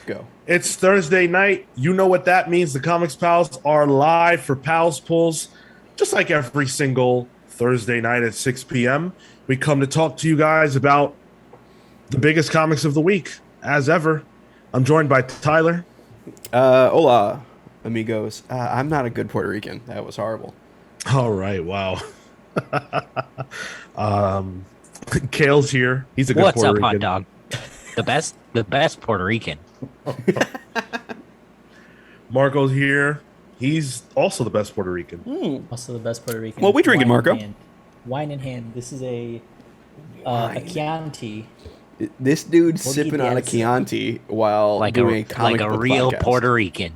Go. It's Thursday night. You know what that means. The Comics Pals are live for Pals Pulls, just like every single Thursday night at 6 p.m. We come to talk to you guys about the biggest comics of the week, as ever. I'm joined by Tyler. Hola, amigos. I'm not a good Puerto Rican. That was horrible. All right, wow. Kale's here. He's a good What's Puerto up, Rican. hot dog? The best Puerto Rican. Marco's here. He's also the best Puerto Rican. Also the best Puerto Rican. What we drinking, Wine in Marco? hand. Wine in hand. This is a Chianti. This dude's We'll sipping keep on a the Chianti while Like doing a comic like a book real podcast. Puerto Rican.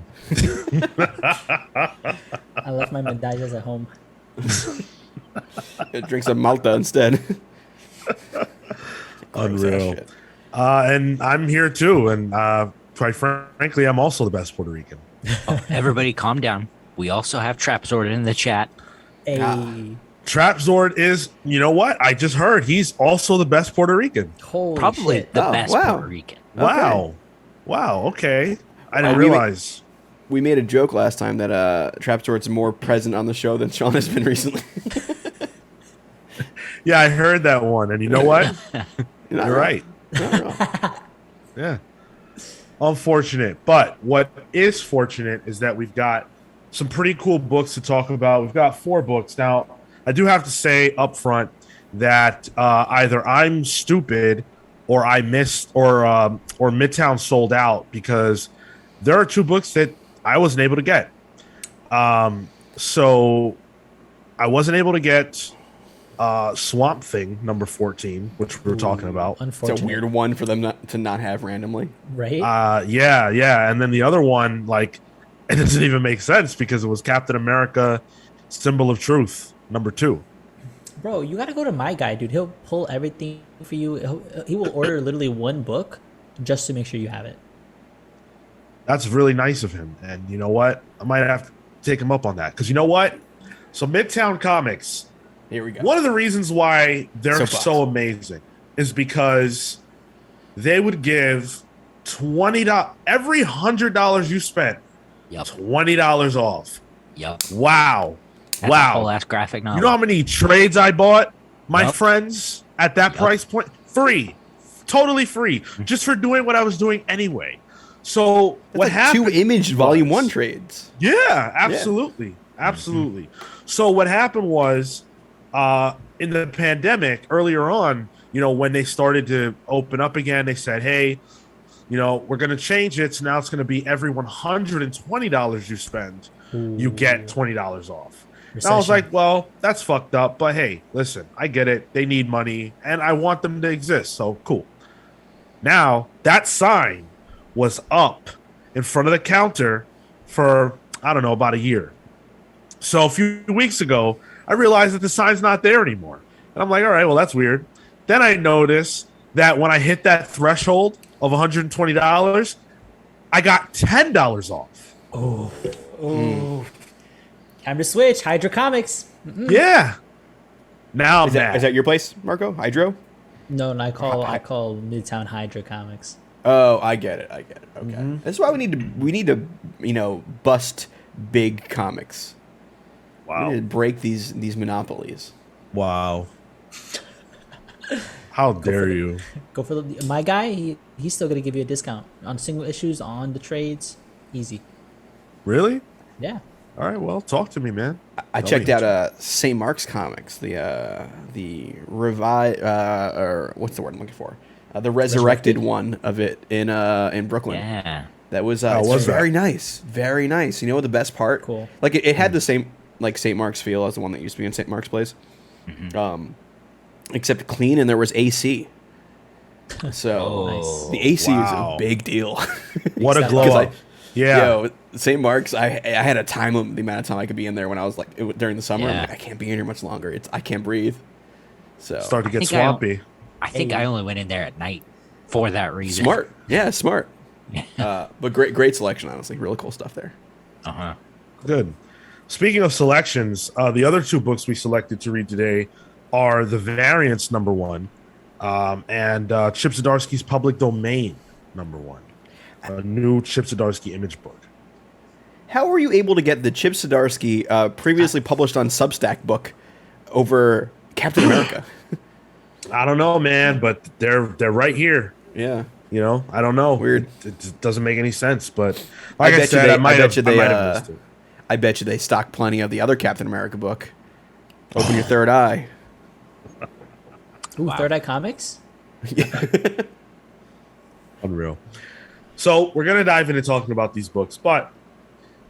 I left my medallas at home. It drinks a Malta instead. Unreal. And I'm here too. And quite frankly, I'm also the best Puerto Rican. Everybody calm down. We also have Trapzord in the chat. A Trapzord is, you know what? I just heard he's also the best Puerto Rican. holy Probably shit. the Oh, best wow. Puerto Rican. Wow. Wow. Okay. I didn't we- realize. We made a joke last time that Trapzord's more present on the show than Sean has been recently. Yeah, I heard that one. And you know what? You're You're right. Not wrong. Yeah. Unfortunate. But what is fortunate is that we've got some pretty cool books to talk about. We've got 4 books. Now, I do have to say up front that either I'm stupid or I missed or Midtown sold out, because there are 2 books that I wasn't able to get. So I wasn't able to get Swamp Thing number 14, which we were talking about. It's Unfortunate. a weird one for them to not have randomly. right? Yeah. And then the other one, like, it doesn't even make sense because it was Captain America Symbol of Truth number 2. Bro, you gotta go to my guy, dude. He'll pull everything for you. He will order literally one book just to make sure you have it. That's really nice of him. And you know what? I might have to take him up on that. Because you know what? So Midtown Comics, Here we go. one of the reasons why they're Soapbox. so amazing is because they would give $20 every $100 you spent, Yep. $20 off. Yep. Wow. That's a Wow. whole ass graphic novel. You know how many trades I bought, my Yep. friends, at that Yep. price point? Free. Totally free. Just for doing what I was doing anyway. So That's what like happened? 2 Image Volume was- 1 trades. Yeah, absolutely. Absolutely. So what happened was in the pandemic earlier on, you know, when they started to open up again, they said, hey, you know, we're going to change it. So now it's going to be every $120 you spend, you get $20 off. And I was Recession. like, well, that's fucked up. But hey, listen, I get it. They need money and I want them to exist. So cool. Now, that sign was up in front of the counter for, I don't know, about a year. So a few weeks ago, I realized that the sign's not there anymore. And I'm like, all right, well, that's weird. Then I noticed that when I hit that threshold of $120, I got $10 off. Time to switch. Hydra Comics. Yeah. Now I'm Is mad. that your place, Marco? Hydro? No, I call Midtown Hydra Comics. Oh, I get it. Okay. That's why we need to, you know, bust big comics. We Wow. need to break these monopolies. Wow. How dare you? Go for my guy. He's still gonna give you a discount on single issues, on the trades. Easy. Really? Yeah. All right, well, talk to me, man. I Tell checked me. out St. Mark's Comics, the revive or what's the word I'm looking for? The resurrected one of it in Brooklyn. Yeah. That was How it's was that? very nice, very nice. You know what the best part? Cool. Like it had the same like St. Mark's feel as the one that used to be in St. Mark's Place, except clean and there was AC. So Oh, the AC wow. is a big deal. What a Exactly. glow 'Cause up. Yeah. Yo, St. Mark's, I had a time limit, the amount of time I could be in there when I was like during the summer. I'm Yeah. like, I can't be in here much longer. I can't breathe. So Start to get think I- swampy. I think I only went in there at night for that reason. smart, yeah, smart. But great selection, honestly. Really cool stuff there. Uh-huh. Good. Speaking of selections, the other 2 books we selected to read today are The Variants number 1 and Chip Zdarsky's Public Domain number 1. a new Chip Zdarsky image book. How were you able to get the Chip Zdarsky previously published on Substack book over Captain America? I don't know, man, but they're right here. Yeah. You know, I don't know. Weird. It doesn't make any sense, but like I bet you said, they- I might bet you they, have missed it. I bet you they stock plenty of the other Captain America book. Open your third eye. Ooh, Third Eye Comics. Unreal. So we're gonna dive into talking about these books, but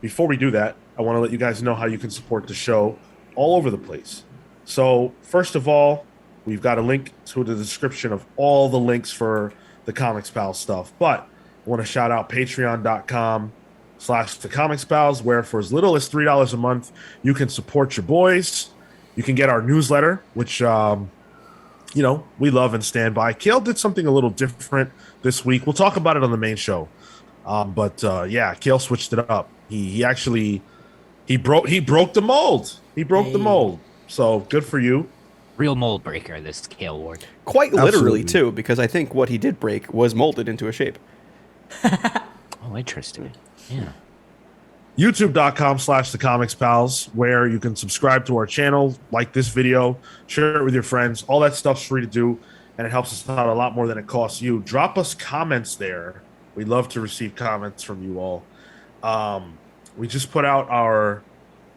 before we do that, I want to let you guys know how you can support the show all over the place. So first of all, we've got a link to the description of all the links for the Comics Pals stuff. But I want to shout out patreon.com/the Comics Pals, where for as little as $3 a month, you can support your boys. You can get our newsletter, which you know, we love and stand by. Kale did something a little different this week. We'll talk about it on the main show. But yeah, Kale switched it up. He actually broke the mold. He broke the mold. So good for you. Real mold breaker, this Kale Ward. Quite literally, Absolutely. too, because I think what he did break was molded into a shape. Oh, interesting. Yeah. YouTube.com/the Comics Pals, where you can subscribe to our channel, like this video, share it with your friends. All that stuff's free to do, and it helps us out a lot more than it costs you. Drop us comments there. We'd love to receive comments from you all. We just put out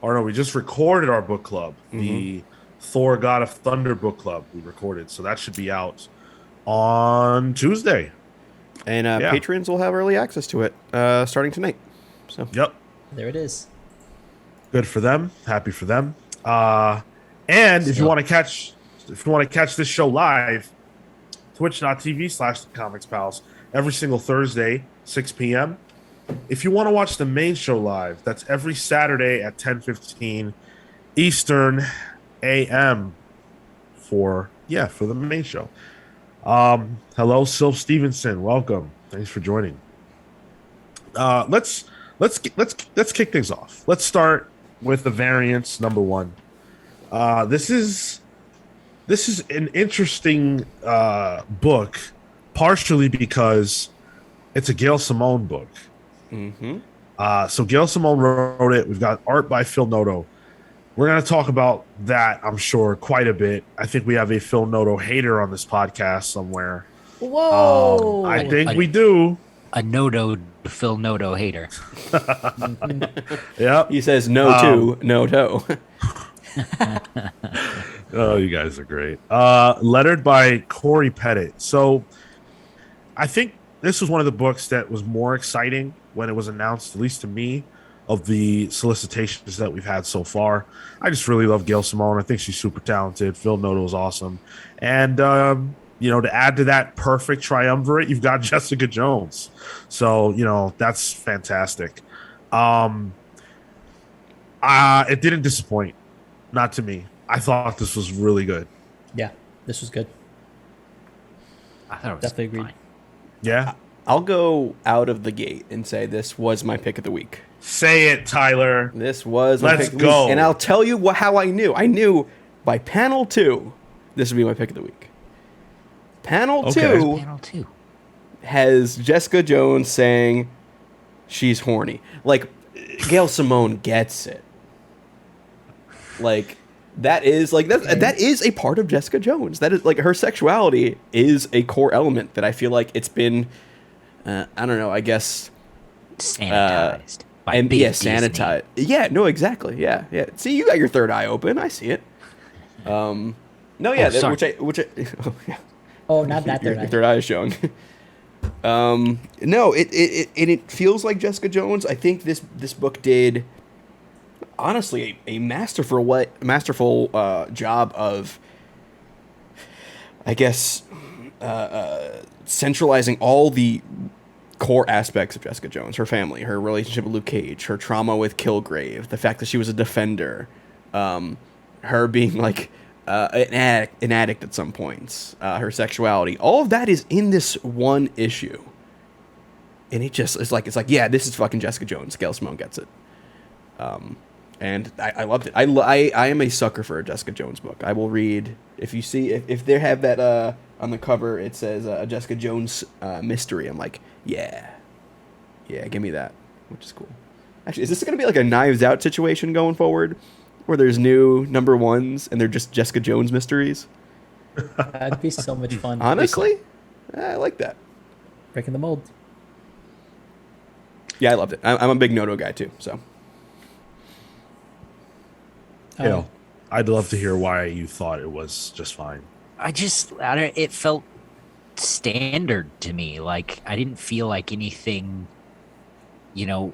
we just recorded our book club, the Thor God of Thunder book club we recorded. So that should be out on Tuesday. And Yeah. patrons will have early access to it starting tonight. So Yep. There it is. Good for them. Happy for them. And if you So- want to catch this show live, twitch.tv/the Comics Pals every single Thursday, 6 p.m. If you want to watch the main show live, that's every Saturday at 10:15 Eastern AM for the main show. Hello, Sylv Stevenson. Welcome. Thanks for joining. Let's kick things off. Let's start with the variants number 1. This is an interesting book, partially because it's a Gail Simone book. So Gail Simone wrote it. We've got art by Phil Noto. We're going to talk about that, I'm sure, quite a bit. I think we have a Phil Noto hater on this podcast somewhere. Whoa! I think we do. A Noto Phil Noto hater. Yep. he says no to, no to. Oh, you guys are great. Lettered by Corey Pettit. So I think this was one of the books that was more exciting when it was announced, at least to me, of the solicitations that we've had so far. I just really love Gail Simone. I think she's super talented. Phil Noto is awesome. And, you know, to add to that perfect triumvirate, you've got Jessica Jones. So, you know, that's fantastic. It didn't disappoint. Not to me. I thought this was really good. Yeah, this was good. I thought it was Definitely agreed. fine. Yeah? I'll go out of the gate and say this was my pick of the week. Say it, Tyler. This was my Let's pick of the go. week. And I'll tell you how I knew. I knew by panel 2, this would be my pick of the week. Panel Okay. 2 Panel 2. has Jessica Jones saying she's horny. Like, Gail Simone gets it. Like, that is a part of Jessica Jones. That is like her sexuality is a core element that I feel like it's been I don't know, I guess Sanitized. by and Big yeah, Disney. sanitized. Yeah, no, exactly. Yeah, yeah. See, you got your third eye open. I see it. No, yeah, Oh, sorry. which I oh, yeah. Oh, not that Your third eye. third eye is showing. No, it feels like Jessica Jones. I think this book did honestly a masterful job of, I guess, centralizing all the core aspects of Jessica Jones: her family, her relationship with Luke Cage, her trauma with Kilgrave, the fact that she was a defender, her being like an addict at some points, her sexuality. All of that is in this one issue, and it's like yeah, this is fucking Jessica Jones. Gail Simone gets it. And I loved it. I am a sucker for a Jessica Jones book. I will read if you see if they have that on the cover. It says a Jessica Jones mystery. I'm like, yeah, Yeah, give me that, which is cool. Actually, is this going to be like a Knives Out situation going forward, where there's new number ones and they're just Jessica Jones mysteries? That'd be so much fun. Honestly, I like that. Breaking the mold. Yeah, I loved it. I'm a big Noto guy too. So You know, I'd love to hear why you thought it was just fine. It felt standard to me. Like, I didn't feel like anything, it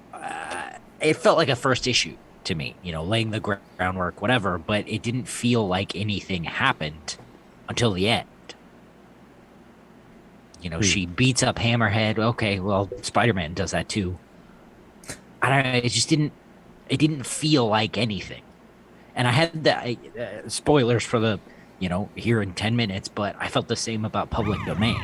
felt like a first issue to me, laying the groundwork, whatever, but it didn't feel like anything happened until the end. She beats up Hammerhead. Okay, well, Spider-Man does that too. I don't know. It didn't feel like anything. And I had the spoilers for the, here in 10 minutes, but I felt the same about Public Domain.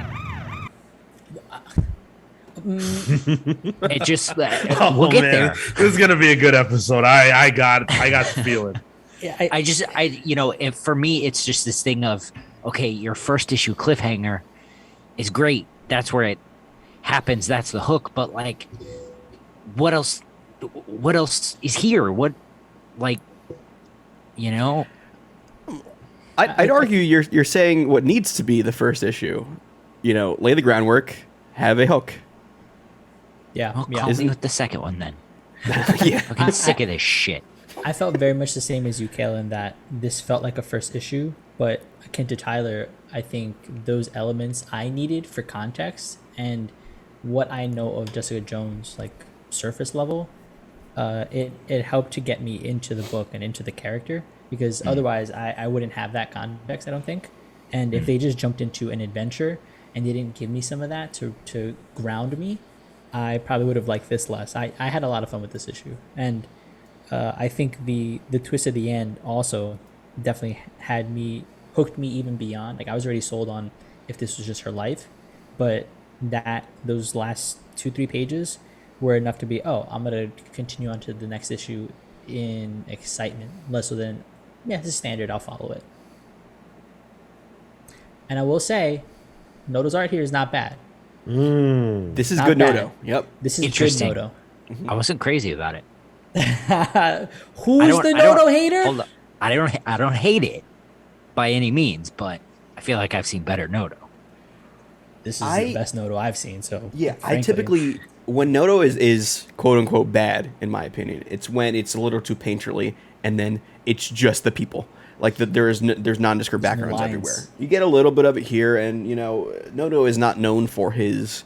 It just, we'll get there. This is gonna be a good episode. I got the feeling. Yeah, for me, it's just this thing of, okay, your first issue cliffhanger is great. That's where it happens. That's the hook. But like, what else is here? I'd argue you're saying what needs to be the first issue. Lay the groundwork, have a hook. Yeah. Well, Yeah. call me with the second one then. Yeah. I'm getting sick of this shit. I felt very much the same as you, Kalen, that this felt like a first issue, but akin to Tyler, I think those elements I needed for context and what I know of Jessica Jones, like surface level, it helped to get me into the book and into the character, because otherwise I wouldn't have that context, I don't think. And if they just jumped into an adventure and they didn't give me some of that to ground me, I probably would have liked this less. I had a lot of fun with this issue. And I think the twist at the end also definitely hooked me even beyond. Like, I was already sold on if this was just her life, but those last 2-3 pages were enough to be, I'm gonna continue on to the next issue in excitement, less so than, yeah, this is standard, I'll follow it. And I will say, Noto's art here is not bad. This is Not good bad. Noto. Yep. This is good Interesting. Noto. I wasn't crazy about it. Who's the Noto hater? Hold up. I don't hate it by any means, but I feel like I've seen better Noto. This is the best Noto I've seen. So Yeah, frankly. I typically, when Noto is quote unquote bad, in my opinion, it's when it's a little too painterly, and then it's just the people. Like there's nondescript backgrounds lines. everywhere. You get a little bit of it here, and Noto is not known for his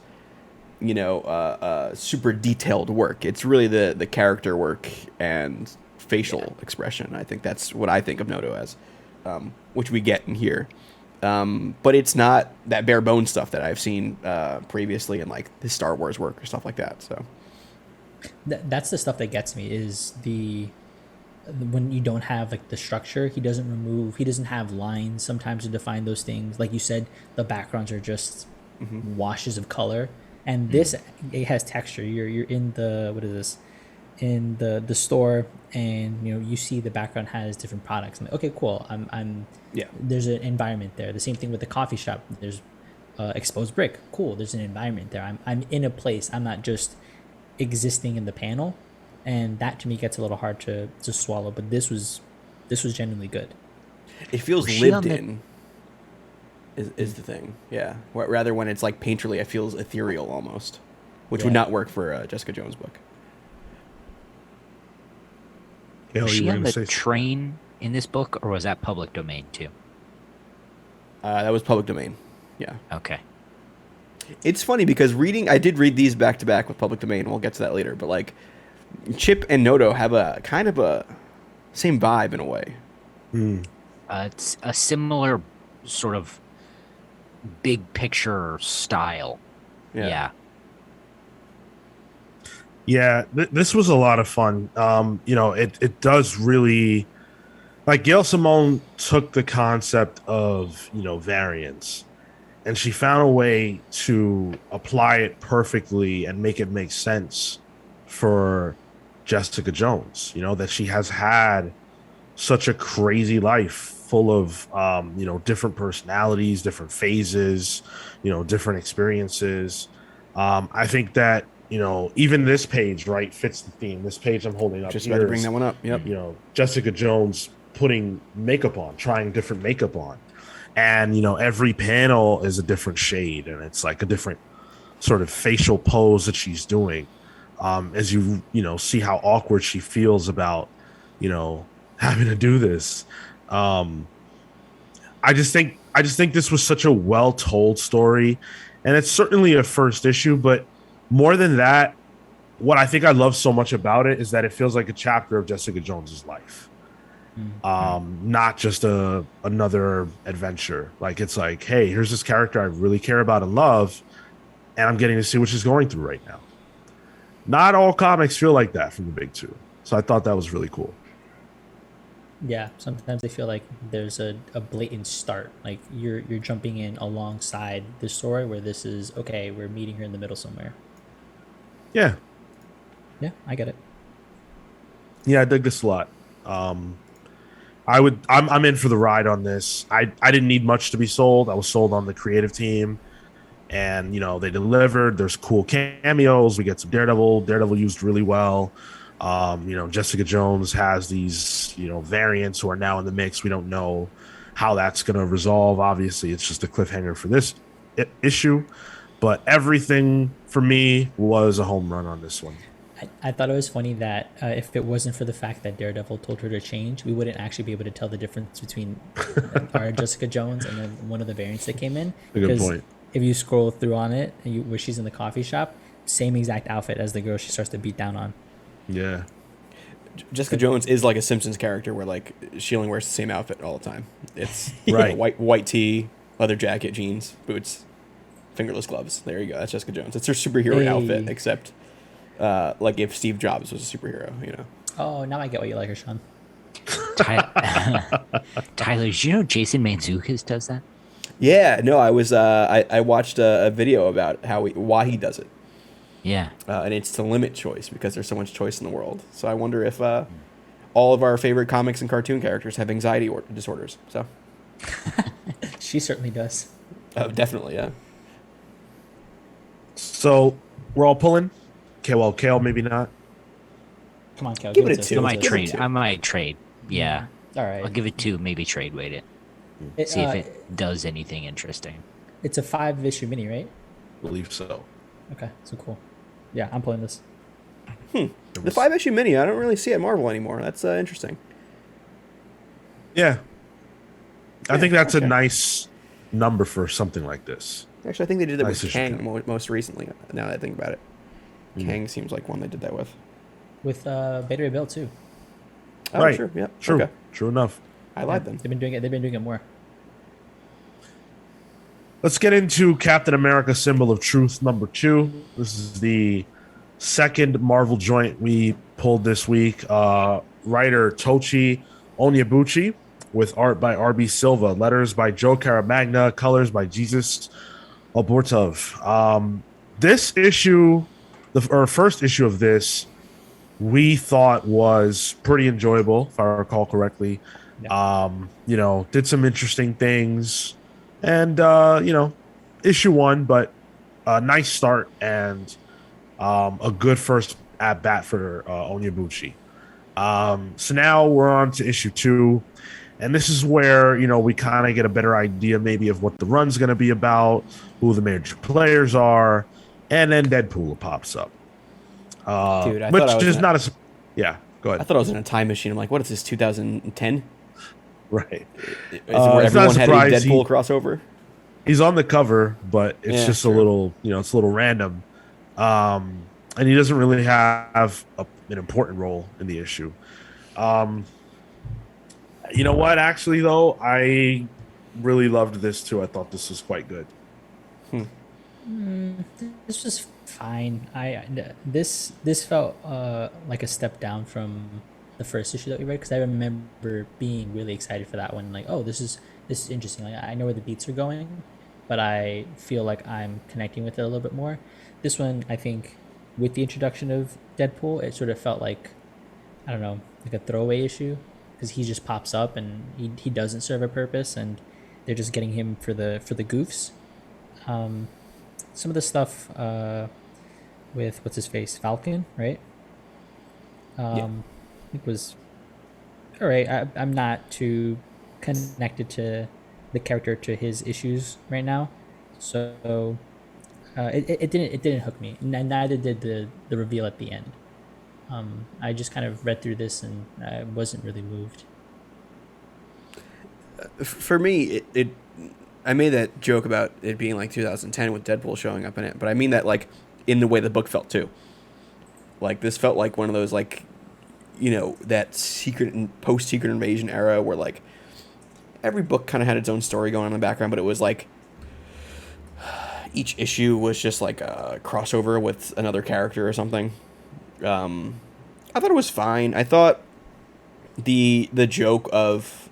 super detailed work. It's really the character work and facial expression. I think that's what I think of Noto as, which we get in here. But it's not that bare bones stuff that I've seen previously in like his Star Wars work or stuff like that. So That's the stuff that gets me, is when you don't have like the structure. He doesn't have lines sometimes to define those things. Like you said, the backgrounds are just washes of color, and this, it has texture. You're in in the store, and you see the background has different products. I'm like, okay, cool. yeah, There's an environment there. The same thing with the coffee shop. There's exposed brick. Cool. There's an environment there. I'm in a place. I'm not just existing in the panel, and that to me gets a little hard to swallow. But this was genuinely good. it feels Was she lived on the- in. Is the thing, yeah. Rather when it's like painterly, it feels ethereal almost, which would Yeah. not work for a Jessica Jones book. Hell, Was you she were on gonna the say train in this book, or was that Public Domain too? That was Public Domain. Yeah. Okay. It's funny because I did read these back to back with Public Domain. We'll get to that later. But like, Chip and Noto have a kind of a same vibe in a way. It's a similar sort of big picture style. Yeah. Yeah, this was a lot of fun. It does really, like, Gail Simone took the concept of variance, and she found a way to apply it perfectly and make it make sense for Jessica Jones. That she has had such a crazy life full of different personalities, different phases, different experiences. I think that even this page, right, fits the theme. This page I'm holding up Just here about to bring is, that one up. Yep. Jessica Jones putting makeup on, trying different makeup on. And, every panel is a different shade, and it's like a different sort of facial pose that she's doing. As see how awkward she feels about, having to do this. I just think this was such a well told story, and it's certainly a first issue. But more than that, what I think I love so much about it is that it feels like a chapter of Jessica Jones's life, not just another adventure. Like it's like, hey, here's this character I really care about and love, and I'm getting to see what she's going through right now. Not all comics feel like that from the big two, so I thought that was really cool. Yeah, sometimes they feel like there's a blatant start. Like you're jumping in alongside the story where this is okay, we're meeting her in the middle somewhere. Yeah. Yeah, I get it. Yeah, I dig this a lot. I'm in for the ride on this. I didn't need much to be sold. I was sold on the creative team, and they delivered. There's cool cameos. We get some Daredevil. Daredevil used really well. Jessica Jones has these, variants who are now in the mix. We don't know how that's going to resolve. Obviously, it's just a cliffhanger for this issue, but everything for me was a home run on this one. I thought it was funny that if it wasn't for the fact that Daredevil told her to change, we wouldn't actually be able to tell the difference between our Jessica Jones and then one of the variants that came in. A good point. If you scroll through on it, where she's in the coffee shop, same exact outfit as the girl she starts to beat down on. Yeah. Jessica Jones is like a Simpsons character where like she only wears the same outfit all the time. It's Right. white tee, leather jacket, jeans, boots, fingerless gloves. There you go. That's Jessica Jones. It's her superhero outfit, except like if Steve Jobs was a superhero, Oh, now I get why you like her, Sean. Tyler, did you know Jason Mantzoukas does that? Yeah, no, I was I watched a video about why he does it. Yeah. And it's to limit choice because there's so much choice in the world. So I wonder if all of our favorite comics and cartoon characters have anxiety disorders. So She certainly does. definitely, yeah. So we're all pulling. Okay, well, Kale, maybe not. Come on, Cal. Give it a us two. I give might us a- trade. I might trade. Yeah. All right. I'll give it 2, maybe trade weight it. See if it does anything interesting. It's a 5-issue mini, right? I believe so. Okay, so cool. Yeah, I'm pulling this. The 5-issue mini, I don't really see at Marvel anymore. That's interesting. Yeah. I think that's okay. a nice number for something like this. Actually, I think they did that Nice with issue Kang count. most recently. Now that I think about it, Kang seems like one they did that with. With Beta Ray Bill too. Oh, Right. sure. Yeah. True. Okay. True enough. I like them. They've been doing it. They've been doing it more. Let's get into Captain America: Symbol of Truth #2. This is the second Marvel joint we pulled this week. Writer Tochi Onyebuchi with art by R.B. Silva, letters by Joe Caramagna, colors by Jesus Albortov. This issue, the first issue of this, we thought was pretty enjoyable, if I recall correctly. Did some interesting things. And, issue 1, but a nice start and a good first at bat for Onyebuchi. So now we're on to issue 2. And this is where, we kind of get a better idea maybe of what the run's going to be about, who the major players are, and then Deadpool pops up. Dude, I which thought I was is in not a... Yeah, go ahead. I thought I was in a time machine. I'm like, what is this, 2010? Right. Is it it's not where a everyone had a surprise Deadpool crossover? He's on the cover, but it's Yeah, just sure. a little, it's a little random. And he doesn't really have an important role in the issue. You know what? Actually, though, I really loved this too. I thought this was quite good. This was fine. This felt like a step down from the first issue that we read because I remember being really excited for that one. Like, oh, this is interesting. Like, I know where the beats are going, but I feel like I'm connecting with it a little bit more. This one, I think, with the introduction of Deadpool, it sort of felt like, I don't know, like a throwaway issue because he just pops up and he doesn't serve a purpose and they're just getting him for the goofs. Some of the stuff with what's his face, Falcon, right? Yeah. I think it was all right. I'm not too connected to the character, to his issues right now, so it didn't hook me. Neither did the reveal at the end. I just kind of read through this and I wasn't really moved. For me, I made that joke about it being like 2010 with Deadpool showing up in it, but I mean that like in the way the book felt too. Like this felt like one of those like, that secret and post Secret Invasion era where like every book kind of had its own story going on in the background, but it was like each issue was just like a crossover with another character or something. I thought it was fine. I thought the joke of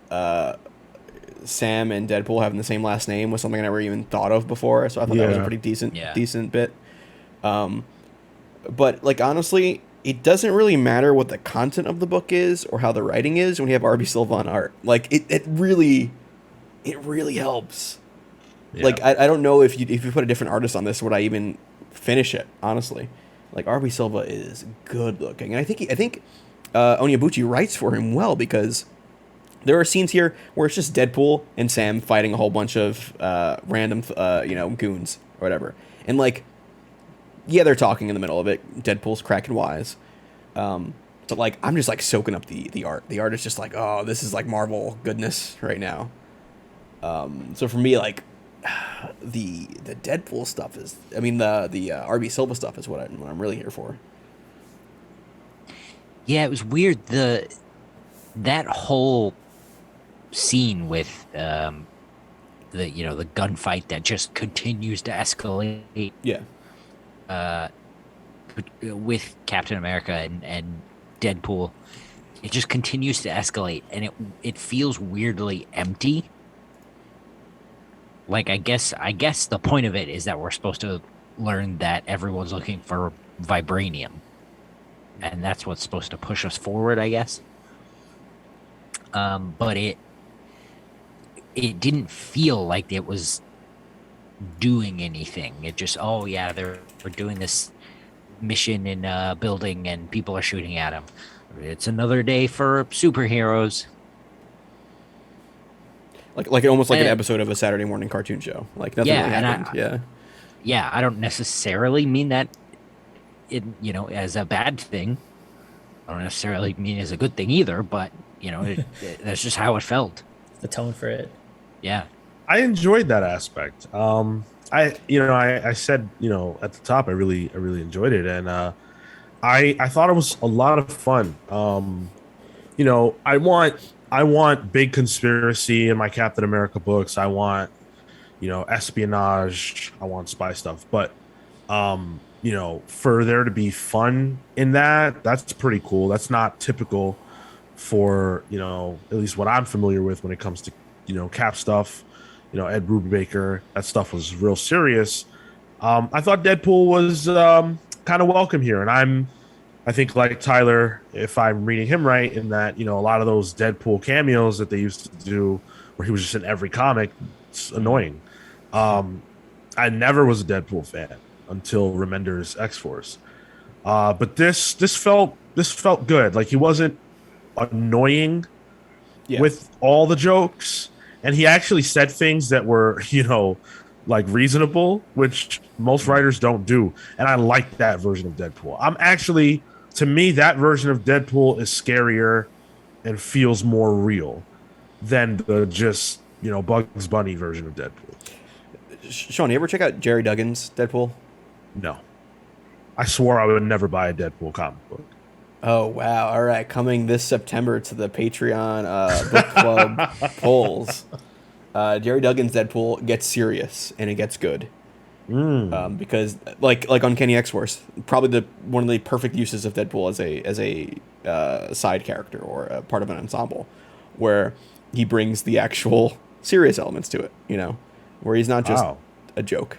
Sam and Deadpool having the same last name was something I never even thought of before. So I thought that was a pretty decent bit. But like honestly, it doesn't really matter what the content of the book is or how the writing is when you have RB Silva on art. Like it really helps. Yeah. Like I don't know if you put a different artist on this, would I even finish it? Honestly, like RB Silva is good looking, and I think Onyebuchi writes for him well, because there are scenes here where it's just Deadpool and Sam fighting a whole bunch of random goons or whatever, and like yeah, they're talking in the middle of it. Deadpool's cracking wise. But like I'm just like soaking up the art. The art is just like, oh, this is like Marvel goodness right now. So for me, like the Deadpool stuff is, I mean the RB Silva stuff is what I'm really here for. Yeah, it was weird. That whole scene with the gunfight that just continues to escalate. Yeah. With Captain America and Deadpool, it just continues to escalate, and it feels weirdly empty. Like I guess the point of it is that we're supposed to learn that everyone's looking for vibranium, and that's what's supposed to push us forward, I guess. But it didn't feel like it was doing anything. It just, oh yeah, we're doing this mission in a building and people are shooting at them. It's another day for superheroes. Like almost like an episode of a Saturday morning cartoon show. Like nothing really happened. Yeah, I don't necessarily mean that as a bad thing. I don't necessarily mean as a good thing either, but that's just how it felt. The tone for it. Yeah. I enjoyed that aspect. I said, at the top, I really enjoyed it, and I thought it was a lot of fun. I want big conspiracy in my Captain America books. I want, espionage. I want spy stuff. But, for there to be fun in that's pretty cool. That's not typical for, at least what I'm familiar with when it comes to, Cap stuff. Ed Brubaker, that stuff was real serious. I thought Deadpool was kind of welcome here. And I think like Tyler, if I'm reading him right, in that, a lot of those Deadpool cameos that they used to do where he was just in every comic, it's annoying. I never was a Deadpool fan until Remender's X-Force. But this felt good. Like he wasn't annoying with all the jokes. And he actually said things that were, like reasonable, which most writers don't do. And I like that version of Deadpool. To me, that version of Deadpool is scarier and feels more real than the just, Bugs Bunny version of Deadpool. Sean, you ever check out Jerry Duggan's Deadpool? No. I swore I would never buy a Deadpool comic book. Oh, wow. All right. Coming this September to the Patreon book club polls. Jerry Duggan's Deadpool gets serious and it gets good. Because like Uncanny X-Force, probably one of the perfect uses of Deadpool as a side character or a part of an ensemble, where he brings the actual serious elements to it, where he's not just a joke.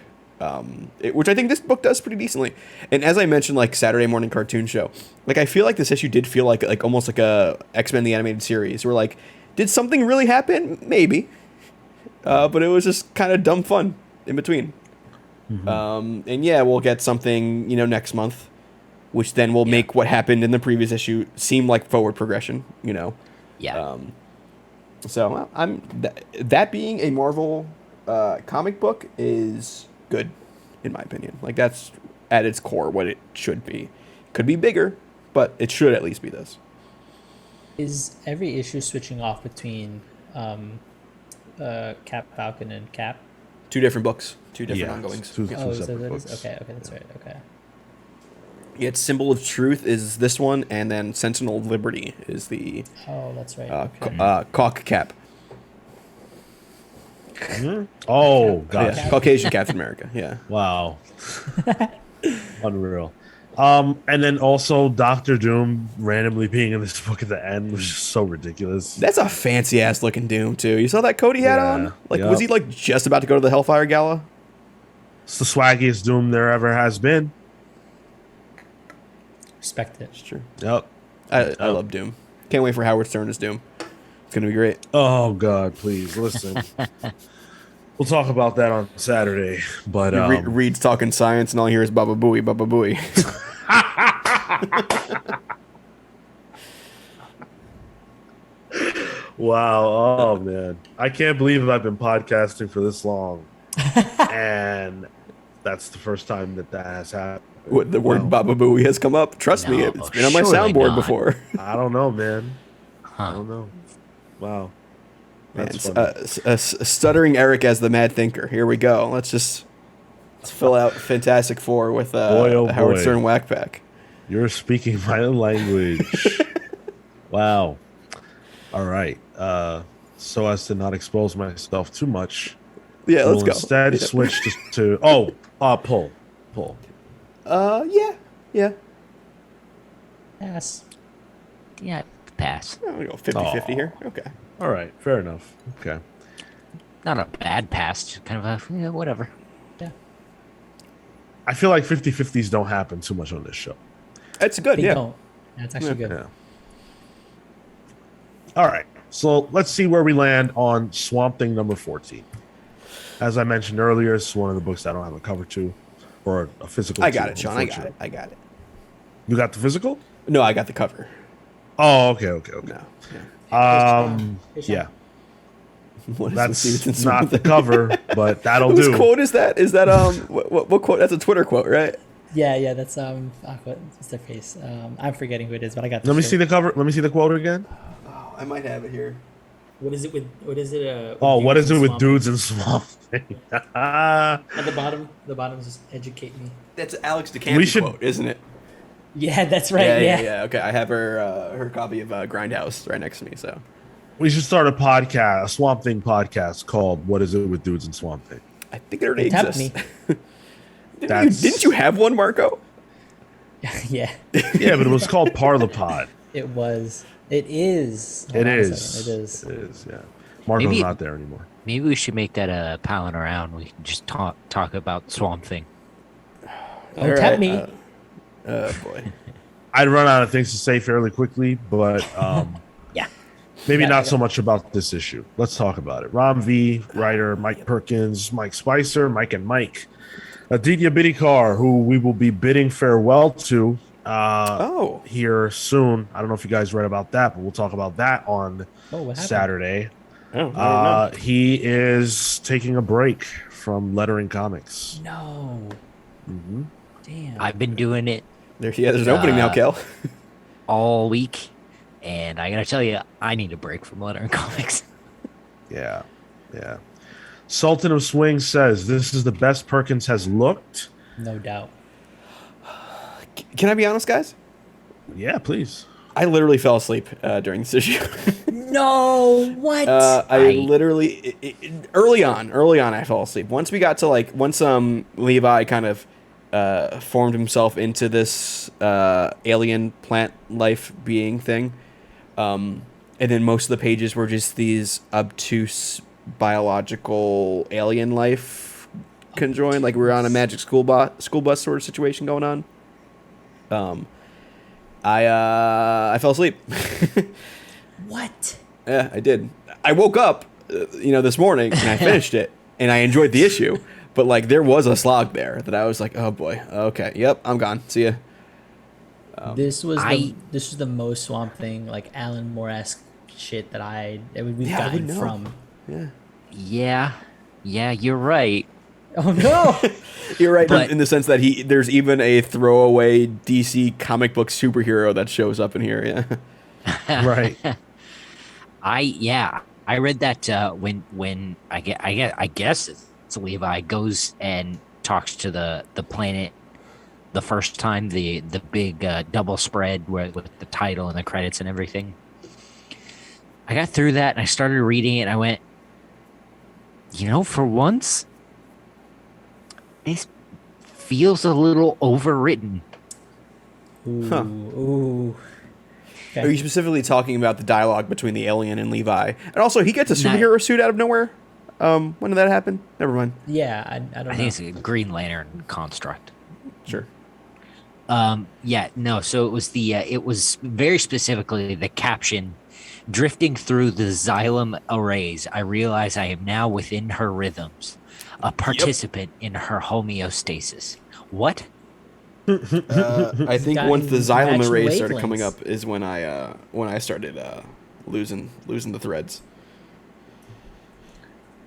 Which I think this book does pretty decently. And as I mentioned, like Saturday morning cartoon show, like I feel like this issue did feel like almost like a X-Men the animated series, where like, did something really happen? Maybe, but it was just kind of dumb fun in between. And yeah, we'll get something, next month, which then will make what happened in the previous issue seem like forward progression, Yeah. So that being a Marvel comic book is good, in my opinion. Like, that's at its core what it should be. Could be bigger, but it should at least be this. Is every issue switching off between Cap Falcon and Cap? 2 different books, 2 different Yeah, ongoings. two Yeah. Oh, so separate that books. is okay. Okay, that's right. Okay. Its Symbol of Truth is this one, and then Sentinel of Liberty is the Oh, that's right. Okay. Cauk Cap. Oh, gosh. Yeah, Caucasian Captain America. Yeah. Wow. Unreal. And then also Doctor Doom randomly being in this book at the end was just so ridiculous. That's a fancy ass looking Doom too. You saw that coat he had Yeah, on? Like, yep. was he like just about to go to the Hellfire Gala? It's the swaggiest Doom there ever has been. Respect it. It's true. Yep. I love Doom. Can't wait for Howard Stern as Doom. It's gonna be great. Oh God, please listen. We'll talk about that on Saturday. But Reed's talking science, and all I hear is Baba Booey, Baba Booey. wow, oh man, I can't believe I've been podcasting for this long, and that's the first time that has happened. What, the word Baba Booey has come up. Trust me, No, it's been on my surely soundboard not. before. I don't know, man. I Huh. don't know. Wow. Man, That's funny. stuttering Eric as the Mad Thinker. Here we go. Let's fill out Fantastic Four with Boy, oh a Howard boy. Stern whack pack. You're speaking my language. Wow. All right. So as to not expose myself too much, Yeah, let's we'll go. instead Yeah. switch to pull. Yeah. Pass. Yeah. Pass. I'm gonna go 50-50 here. Okay. All right, fair enough. Okay. Not a bad pass. Just kind of a whatever. Yeah. I feel like 50-50s don't happen too much on this show. That's good. They Yeah. don't. That's actually good. Yeah. All right. So let's see where we land on Swamp Thing number 14. As I mentioned earlier, it's one of the books I don't have a cover to or a physical. I got to, it, Sean. I got it. unfortunately. You got the physical? No, I got the cover. Oh, okay. No. Yeah. Yeah. What is That's this Stevenson not the thing? cover, but that'll Whose do. quote is that? Is that what quote? That's a Twitter quote, right? Yeah, that's what's their face? I'm forgetting who it is, but I got. Let me see the cover. Let me see the quote again. Oh, I might have it here. What is it with? What is it? Oh, what is it with Swamp? dudes and Swamp Thing? At the bottom is just educate me. That's Alex DeCampi We should- quote, isn't it? Yeah, that's right. Yeah. Okay, I have her copy of Grindhouse right next to me. So We should start a podcast, a Swamp Thing podcast called "What Is It with Dudes and Swamp Thing." I think it already Tempt exists. me. Didn't you have one, Marco? Yeah. Yeah, but it was called Parlapod. It was. It is. It Hold on a is. second. It is. It is. Yeah. Marco's Maybe- not there anymore. Maybe we should make that a palin around. We can just talk about Swamp Thing. Don't tempt me. Oh boy. I'd run out of things to say fairly quickly, but Yeah. maybe Yeah, not yeah. so much about this issue. Let's talk about it. Rom V, writer, Mike Perkins, Mike Spicer, Mike and Mike. Aditya Bidikar, who we will be bidding farewell to Oh. here soon. I don't know if you guys read about that, but we'll talk about that on Oh, what happened? Saturday. Oh, I don't know. He is taking a break from lettering comics. No. Mm-hmm. Damn. I've been doing it There's an opening now, Kel. all week, and I gotta tell you, I need a break from lettering comics. Yeah, yeah. Sultan of Swing says this is the best Perkins has looked. No doubt. Can I be honest, guys? Yeah, please. I literally fell asleep during this issue. No. What? I literally early on I fell asleep. Once we got to once Levi kind of formed himself into this alien plant life being thing, and then most of the pages were just these obtuse biological alien life conjoined, like we were on a magic school bus sort of situation going on. I fell asleep. what? Yeah, I did. I woke up, this morning and I finished it and I enjoyed the issue, But like there was a slog there that I was like, oh boy, okay, yep, I'm gone. See ya. This was I- this was the most Swamp Thing, like Alan Moore-esque shit that we've Yeah, I gotten would know. from. Yeah, Yeah, you're right. Oh no! you're right But- in the sense that there's even a throwaway DC comic book superhero that shows up in here. Yeah, Right. I read that when I guess it's Levi goes and talks to the planet the first time, the big double spread with the title and the credits and everything. I got through that and I started reading it and I went, for once, this feels a little overwritten. Ooh, Huh. ooh. Are you specifically talking about the dialogue between the alien and Levi? And also, he gets a superhero suit out of nowhere. When did that happen? Never mind. Yeah, I don't I know. think it's a Green Lantern construct. Sure. Yeah, no. So it was it was very specifically the caption, drifting through the xylem arrays. I realize I am now within her rhythms, a participant in her homeostasis. What? I think got once the xylem matching arrays started wavelengths. coming up is when I started losing the threads.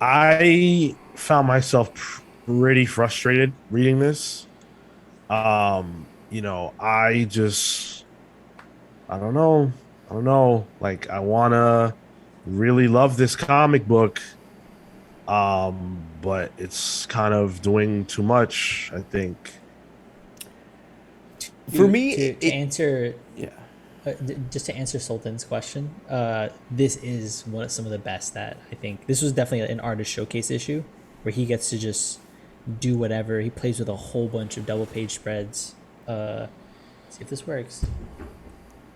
I found myself pretty frustrated reading this. I don't know. Like, I wanna really love this comic book, but it's kind of doing too much, I think. For me, to answer yeah. just to answer Sultan's question, this is some of the best that I think. This was definitely an artist showcase issue where he gets to just do whatever. He plays with a whole bunch of double page spreads. See if this works.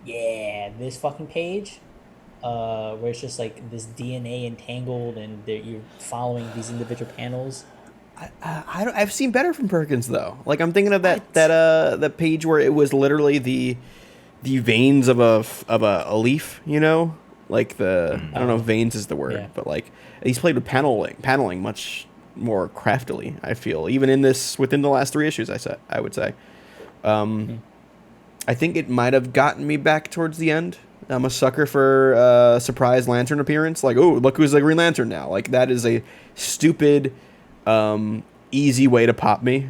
Yeah, this fucking page, where it's just like this DNA entangled and you're following these individual panels. I've seen better from Perkins though. Like I'm thinking of that page where it was literally the veins of a leaf, like I don't know if veins is the word, Yeah. but like he's played with paneling much more craftily. I feel even within the last 3 issues. I would say. I think it might have gotten me back towards the end. I'm a sucker for a surprise Lantern appearance. Like, oh, look who's the Green Lantern now. Like that is a stupid. Easy way to pop me.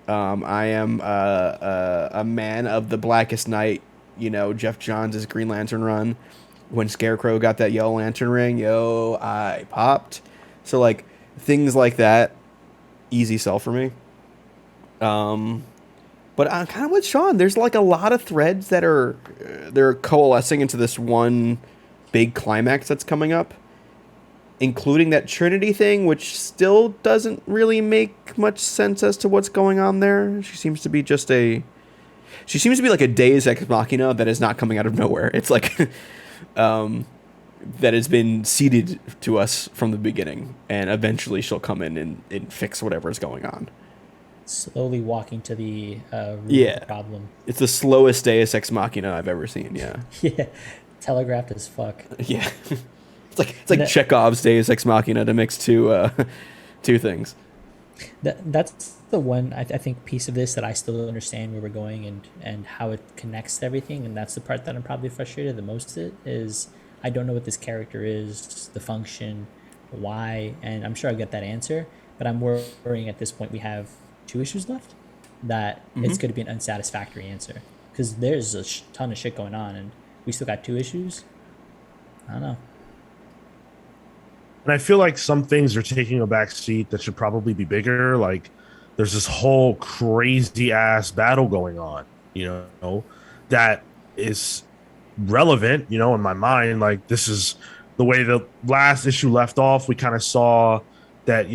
I am a man of the Blackest Night, Jeff Johns' Green Lantern run. When Scarecrow got that Yellow Lantern ring, I popped. So like things like that, easy sell for me. But I'm kind of with Sean. There's like a lot of threads that they're coalescing into this one big climax that's coming up. Including that Trinity thing, which still doesn't really make much sense as to what's going on there. She seems to be like a Deus Ex Machina that is not coming out of nowhere. It's like that has been seeded to us from the beginning, and eventually she'll come in and fix whatever is going on. Slowly walking to the root of the problem. It's the slowest Deus Ex Machina I've ever seen. Yeah, Yeah, telegraphed as fuck. yeah. It's like Chekhov's Deus Ex Machina to mix two things. That's the one I think piece of this that I still don't understand where we're going and how it connects to everything, and that's the part that I'm probably frustrated the most at is I don't know what this character is, the function, why, and I'm sure I'll get that answer, but I'm worrying at this point we have 2 issues left that it's going to be an unsatisfactory answer because there's a ton of shit going on and we still got 2 issues. I don't know. And I feel like some things are taking a back seat that should probably be bigger. Like there's this whole crazy ass battle going on, that is relevant, in my mind. Like this is the way the last issue left off. We kind of saw that,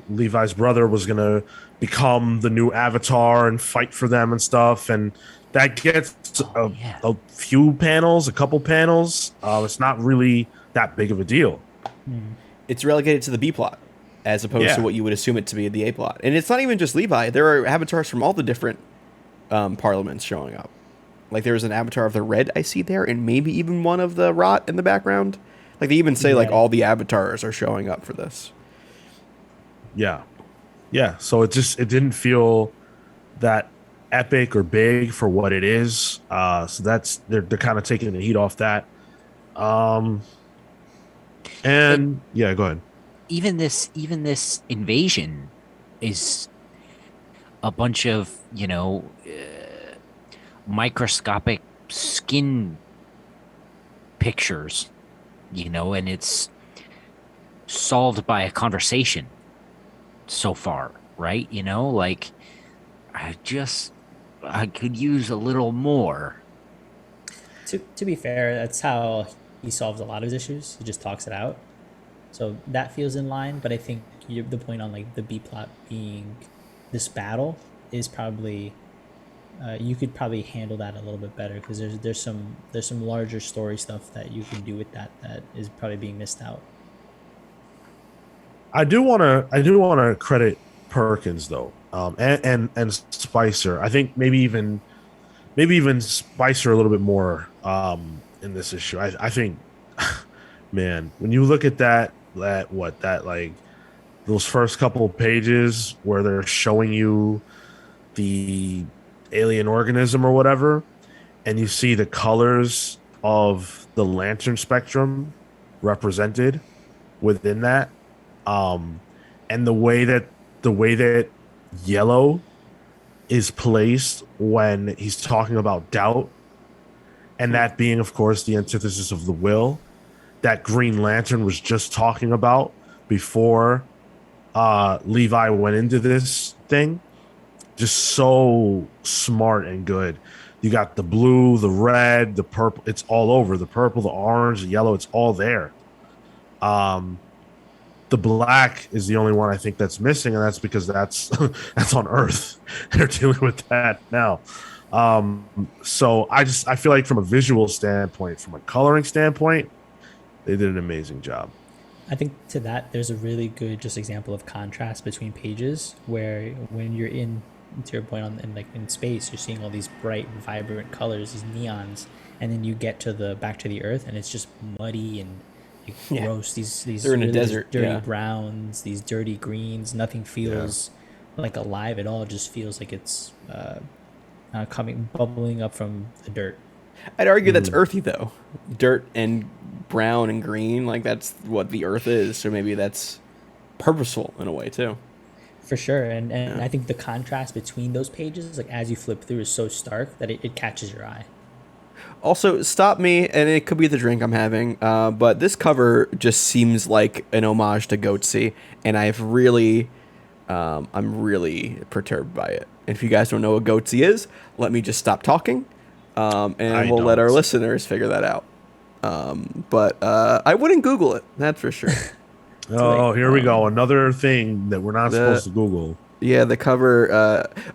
Levi's brother was going to become the new Avatar and fight for them and stuff. And that gets a few panels, a couple panels. It's not really that big of a deal. It's relegated to the B plot as opposed to what you would assume it to be the A plot. And it's not even just Levi. There are avatars from all the different parliaments showing up. Like there's an avatar of the Red I see there, and maybe even one of the Rot in the background. Like they even say like all the avatars are showing up for this. Yeah. Yeah, so it didn't feel that epic or big for what it is. So that's they're kind of taking the heat off that. Um, and yeah, go ahead. Even this invasion is a bunch of microscopic skin pictures, and it's solved by a conversation so far, right? Like I could use a little more. To be fair, that's how he solves a lot of his issues. He just talks it out. So that feels in line. But I think the point on like the B plot being this battle is probably you could probably handle that a little bit better because there's some larger story stuff that you can do with that is probably being missed out. I do wanna credit Perkins though, and Spicer. I think maybe even Spicer a little bit more in this issue. I think, man, when you look at that like those first couple pages where they're showing you the alien organism or whatever, and you see the colors of the lantern spectrum represented within that, and the way that yellow is placed when he's talking about doubt, and that being, of course, the antithesis of the will that Green Lantern was just talking about before Levi went into this thing. Just so smart and good. You got the blue, the red, the purple. It's all over. The purple, the orange, the yellow. It's all there. The black is the only one I think that's missing, and that's because that's that's on Earth. They're dealing with that now. So I feel like from a visual standpoint, from a coloring standpoint, they did an amazing job. I think to that there's a really good just example of contrast between pages where when you're to your point in space you're seeing all these bright vibrant colors, these neons, and then you get to the back to the earth and it's just muddy and gross. These They're in a really desert, dirty yeah. browns, these dirty greens. Nothing feels like alive at all. It just feels like it's bubbling up from the dirt. I'd argue that's earthy though. Dirt and brown and green, like that's what the earth is. So maybe that's purposeful in a way too. For sure, and I think the contrast between those pages, like as you flip through, is so stark that it catches your eye. Also, stop me, and it could be the drink I'm having, but this cover just seems like an homage to Goatsy, and I'm really perturbed by it. If you guys don't know what Goatsy is, let me just stop talking, and we'll let our listeners figure that out. But I wouldn't Google it, that's for sure. Oh, here we go. Another thing that we're not supposed to Google. Yeah, the cover.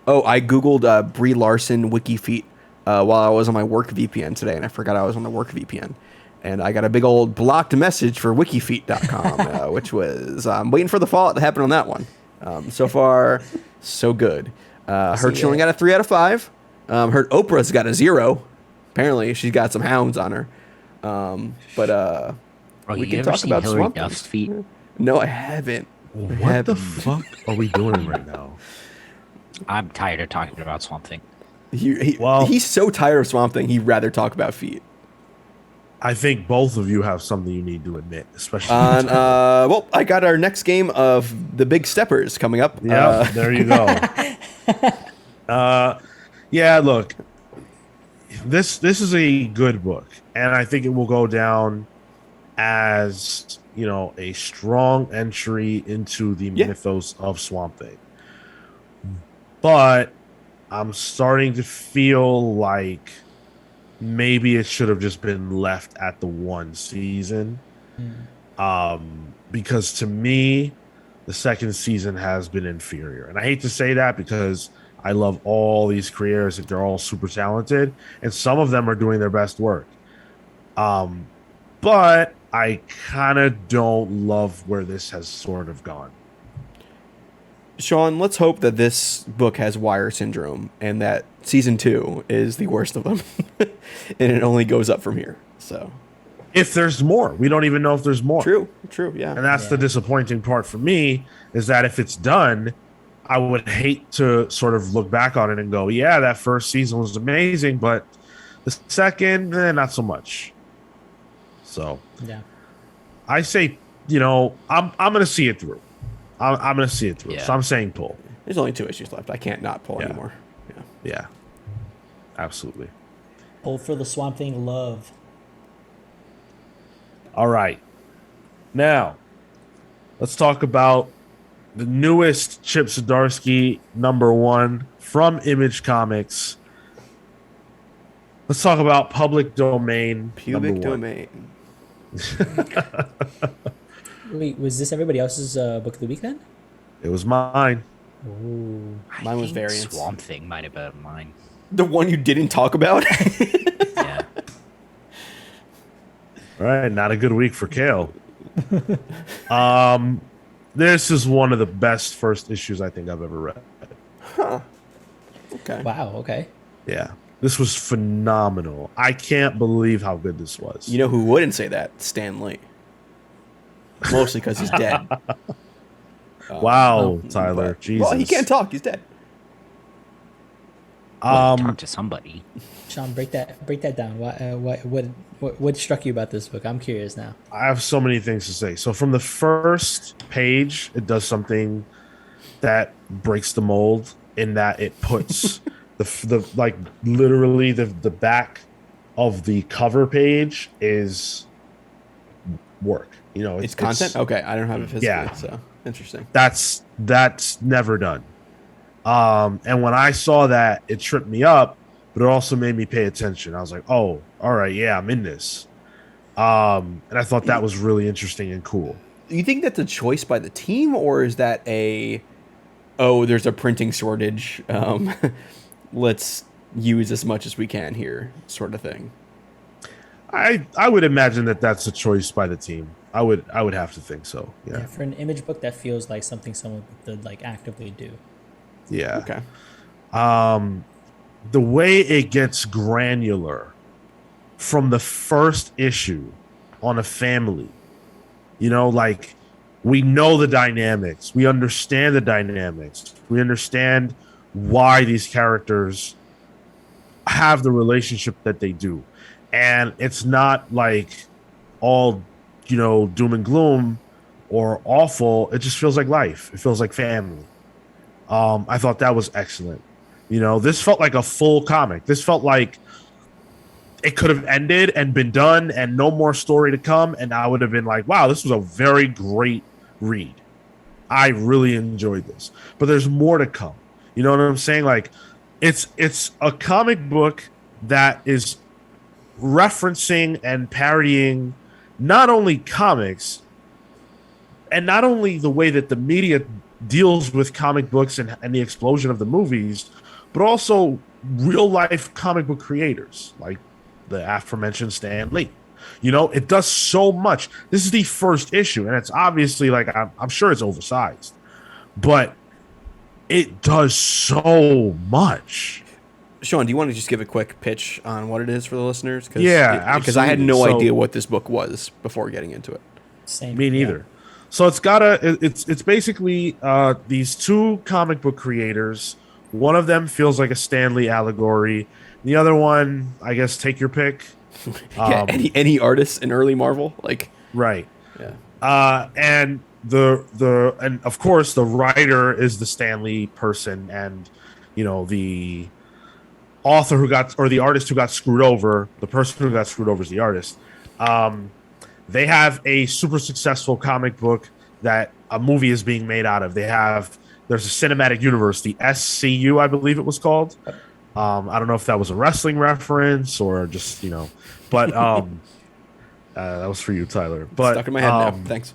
I Googled Brie Larson wiki feet while I was on my work VPN today, and I forgot I was on the work VPN. And I got a big old blocked message for wikifeet.com, which was, I'm waiting for the fallout to happen on that one. So far, so good. Heard she only got a 3 out of 5. Heard Oprah's got a 0. Apparently, she's got some hounds on her. Bro, we you can ever talk seen about Hillary Swamp Thing. Duff's feet? No, I haven't. What the fuck are we doing right now? I'm tired of talking about Swamp Thing. He's so tired of Swamp Thing, he'd rather talk about feet. I think both of you have something you need to admit, especially On well, I got our next game of the Big Steppers coming up. Yeah, there you go. Yeah, look, this is a good book, and I think it will go down as, you know, a strong entry into the mythos of Swamp Thing. But I'm starting to feel like maybe it should have just been left at the one season. Because to me, the second season has been inferior. And I hate to say that because I love all these creators and they're all super talented, and some of them are doing their best work. But I kind of don't love where this has sort of gone. Sean, let's hope that this book has Wire syndrome and that season 2 is the worst of them, and it only goes up from here. So, if there's more, we don't even know if there's more. True, yeah. And that's the disappointing part for me, is that if it's done, I would hate to sort of look back on it and go, yeah, that first season was amazing, but the second, not so much. So Yeah. I say, I'm gonna see it through. I'm gonna see it through. Yeah. So I'm saying pull. There's only 2 issues left. I can't not pull Yeah. anymore. Yeah. Yeah, absolutely. Pull for the Swamp Thing love. All right. Now, let's talk about the newest Chip Zdarsky #1 from Image Comics. Let's talk about Public Domain. Pubic #1. domain. Wait, was this everybody else's book of the week then? It was mine. Ooh. Mine was think variants. Swamp Thing might have been mine. The one you didn't talk about? Yeah. All right, not a good week for Kale. This is one of the best first issues I think I've ever read. Okay. Wow, okay. Yeah, this was phenomenal. I can't believe how good this was. You know who wouldn't say that? Stan Lee. Mostly because he's dead. wow, Tyler, But- Jesus. Well, he can't talk. He's dead. Well, talk to somebody. Sean, break that down. What struck you about this book? I'm curious now. I have so many things to say. So from the first page, it does something that breaks the mold in that it puts the like literally the back of the cover page is work. It's content? Okay, I don't have it physically, Yeah. so interesting. That's never done. And when I saw that, it tripped me up, but it also made me pay attention. I was like, oh, all right, yeah, I'm in this. And I thought that was really interesting and cool. You think that's a choice by the team, or is that there's a printing shortage, let's use as much as we can here sort of thing? I would imagine that that's a choice by the team. I would have to think so. Yeah, Yeah. for an image book, that feels like something someone would like actively do. Yeah. Okay. The way it gets granular from the first issue on a family, like we know the dynamics, we understand the dynamics, we understand why these characters have the relationship that they do. And it's not like all, doom and gloom or awful. It just feels like life. It feels like family. I thought that was excellent. This felt like a full comic. This felt like it could have ended and been done and no more story to come. And I would have been like, wow, this was a very great read. I really enjoyed this. But there's more to come. You know what I'm saying? Like, it's a comic book that is referencing and parodying not only comics and not only the way that the media deals with comic books and the explosion of the movies, but also real life comic book creators like the aforementioned Stan Lee. It does so much. This is the first issue, and it's obviously like I'm sure it's oversized, but it does so much. Sean, do you want to just give a quick pitch on what it is for the listeners? Yeah, Because I had no absolutely. So- idea what this book was before getting into it. Same. Me neither. Yeah. So it's basically these two comic book creators. One of them feels like a Stan Lee allegory. The other one, I guess, take your pick. Yeah, any artists in early Marvel, Right. yeah. And and of course the writer is the Stan Lee person, and the author the artist who got screwed over, the person who got screwed over is the artist. They have a super successful comic book that a movie is being made out of. There's a cinematic universe, the SCU, I believe it was called. I don't know if that was a wrestling reference or just, but that was for you, Tyler. But Stuck in my head now. Thanks.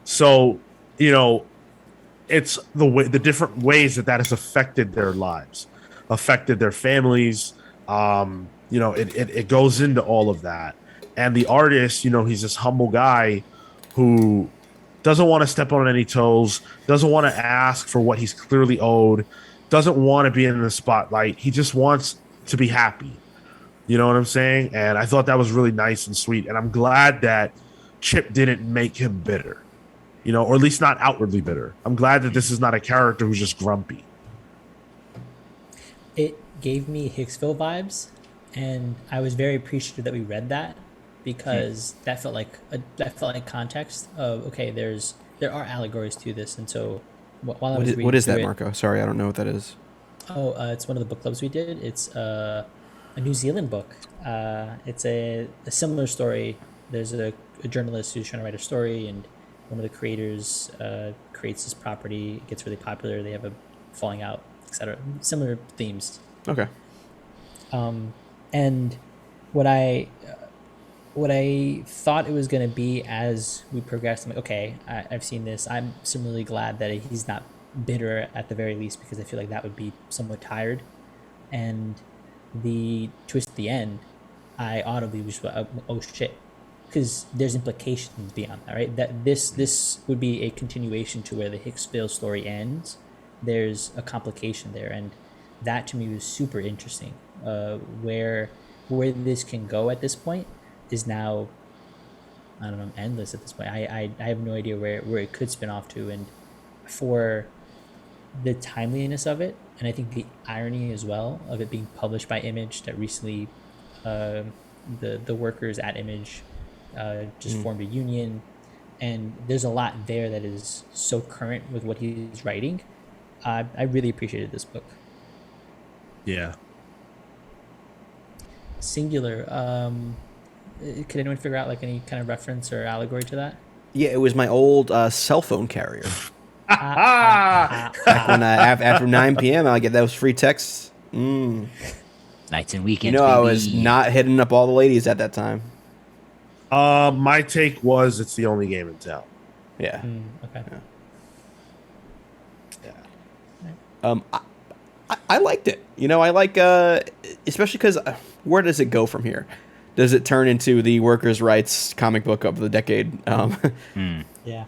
So, it's the different ways that has affected their lives, affected their families. It goes into all of that. And the artist, he's this humble guy who doesn't want to step on any toes, doesn't want to ask for what he's clearly owed, doesn't want to be in the spotlight. He just wants to be happy. You know what I'm saying? And I thought that was really nice and sweet. And I'm glad that Chip didn't make him bitter. or at least not outwardly bitter. I'm glad that this is not a character who's just grumpy. It gave me Hicksville vibes, and I was very appreciative that we read that because that felt like context of okay. There are allegories to this, and so while I was reading What is that, through it, Marco? Sorry, I don't know what that is. it's one of the book clubs we did. It's a New Zealand book. It's a similar story. There's a journalist who's trying to write a story, and one of the creators creates this property. It gets really popular. They have a falling out, etc. Similar themes. Okay. And what I thought it was going to be as we progressed, I'm like, okay, I've seen this. I'm similarly glad that he's not bitter at the very least, because I feel like that would be somewhat tired. And the twist at the end, I audibly was like, oh shit, because there's implications beyond that, right? That this would be a continuation to where the Hicksville story ends. There's a complication there, and that to me was super interesting. Where this can go at this point is now, I don't know, endless at this point. I have no idea where it could spin off to, and for the timeliness of it, and I think the irony as well of it being published by Image that recently, the workers at Image just formed a union, and there's a lot there that is so current with what he's writing. I really appreciated this book. Yeah. Singular. Could anyone figure out like any kind of reference or allegory to that? Yeah, it was my old cell phone carrier. Ah! Back when after 9 p.m. I get those free texts. Nights and weekends. I baby. was not hitting up all the ladies at that time. My take was it's the only game in town. Yeah. Okay. I liked it. I like, especially because where does it go from here? Does it turn into the workers' rights comic book of the decade? Yeah.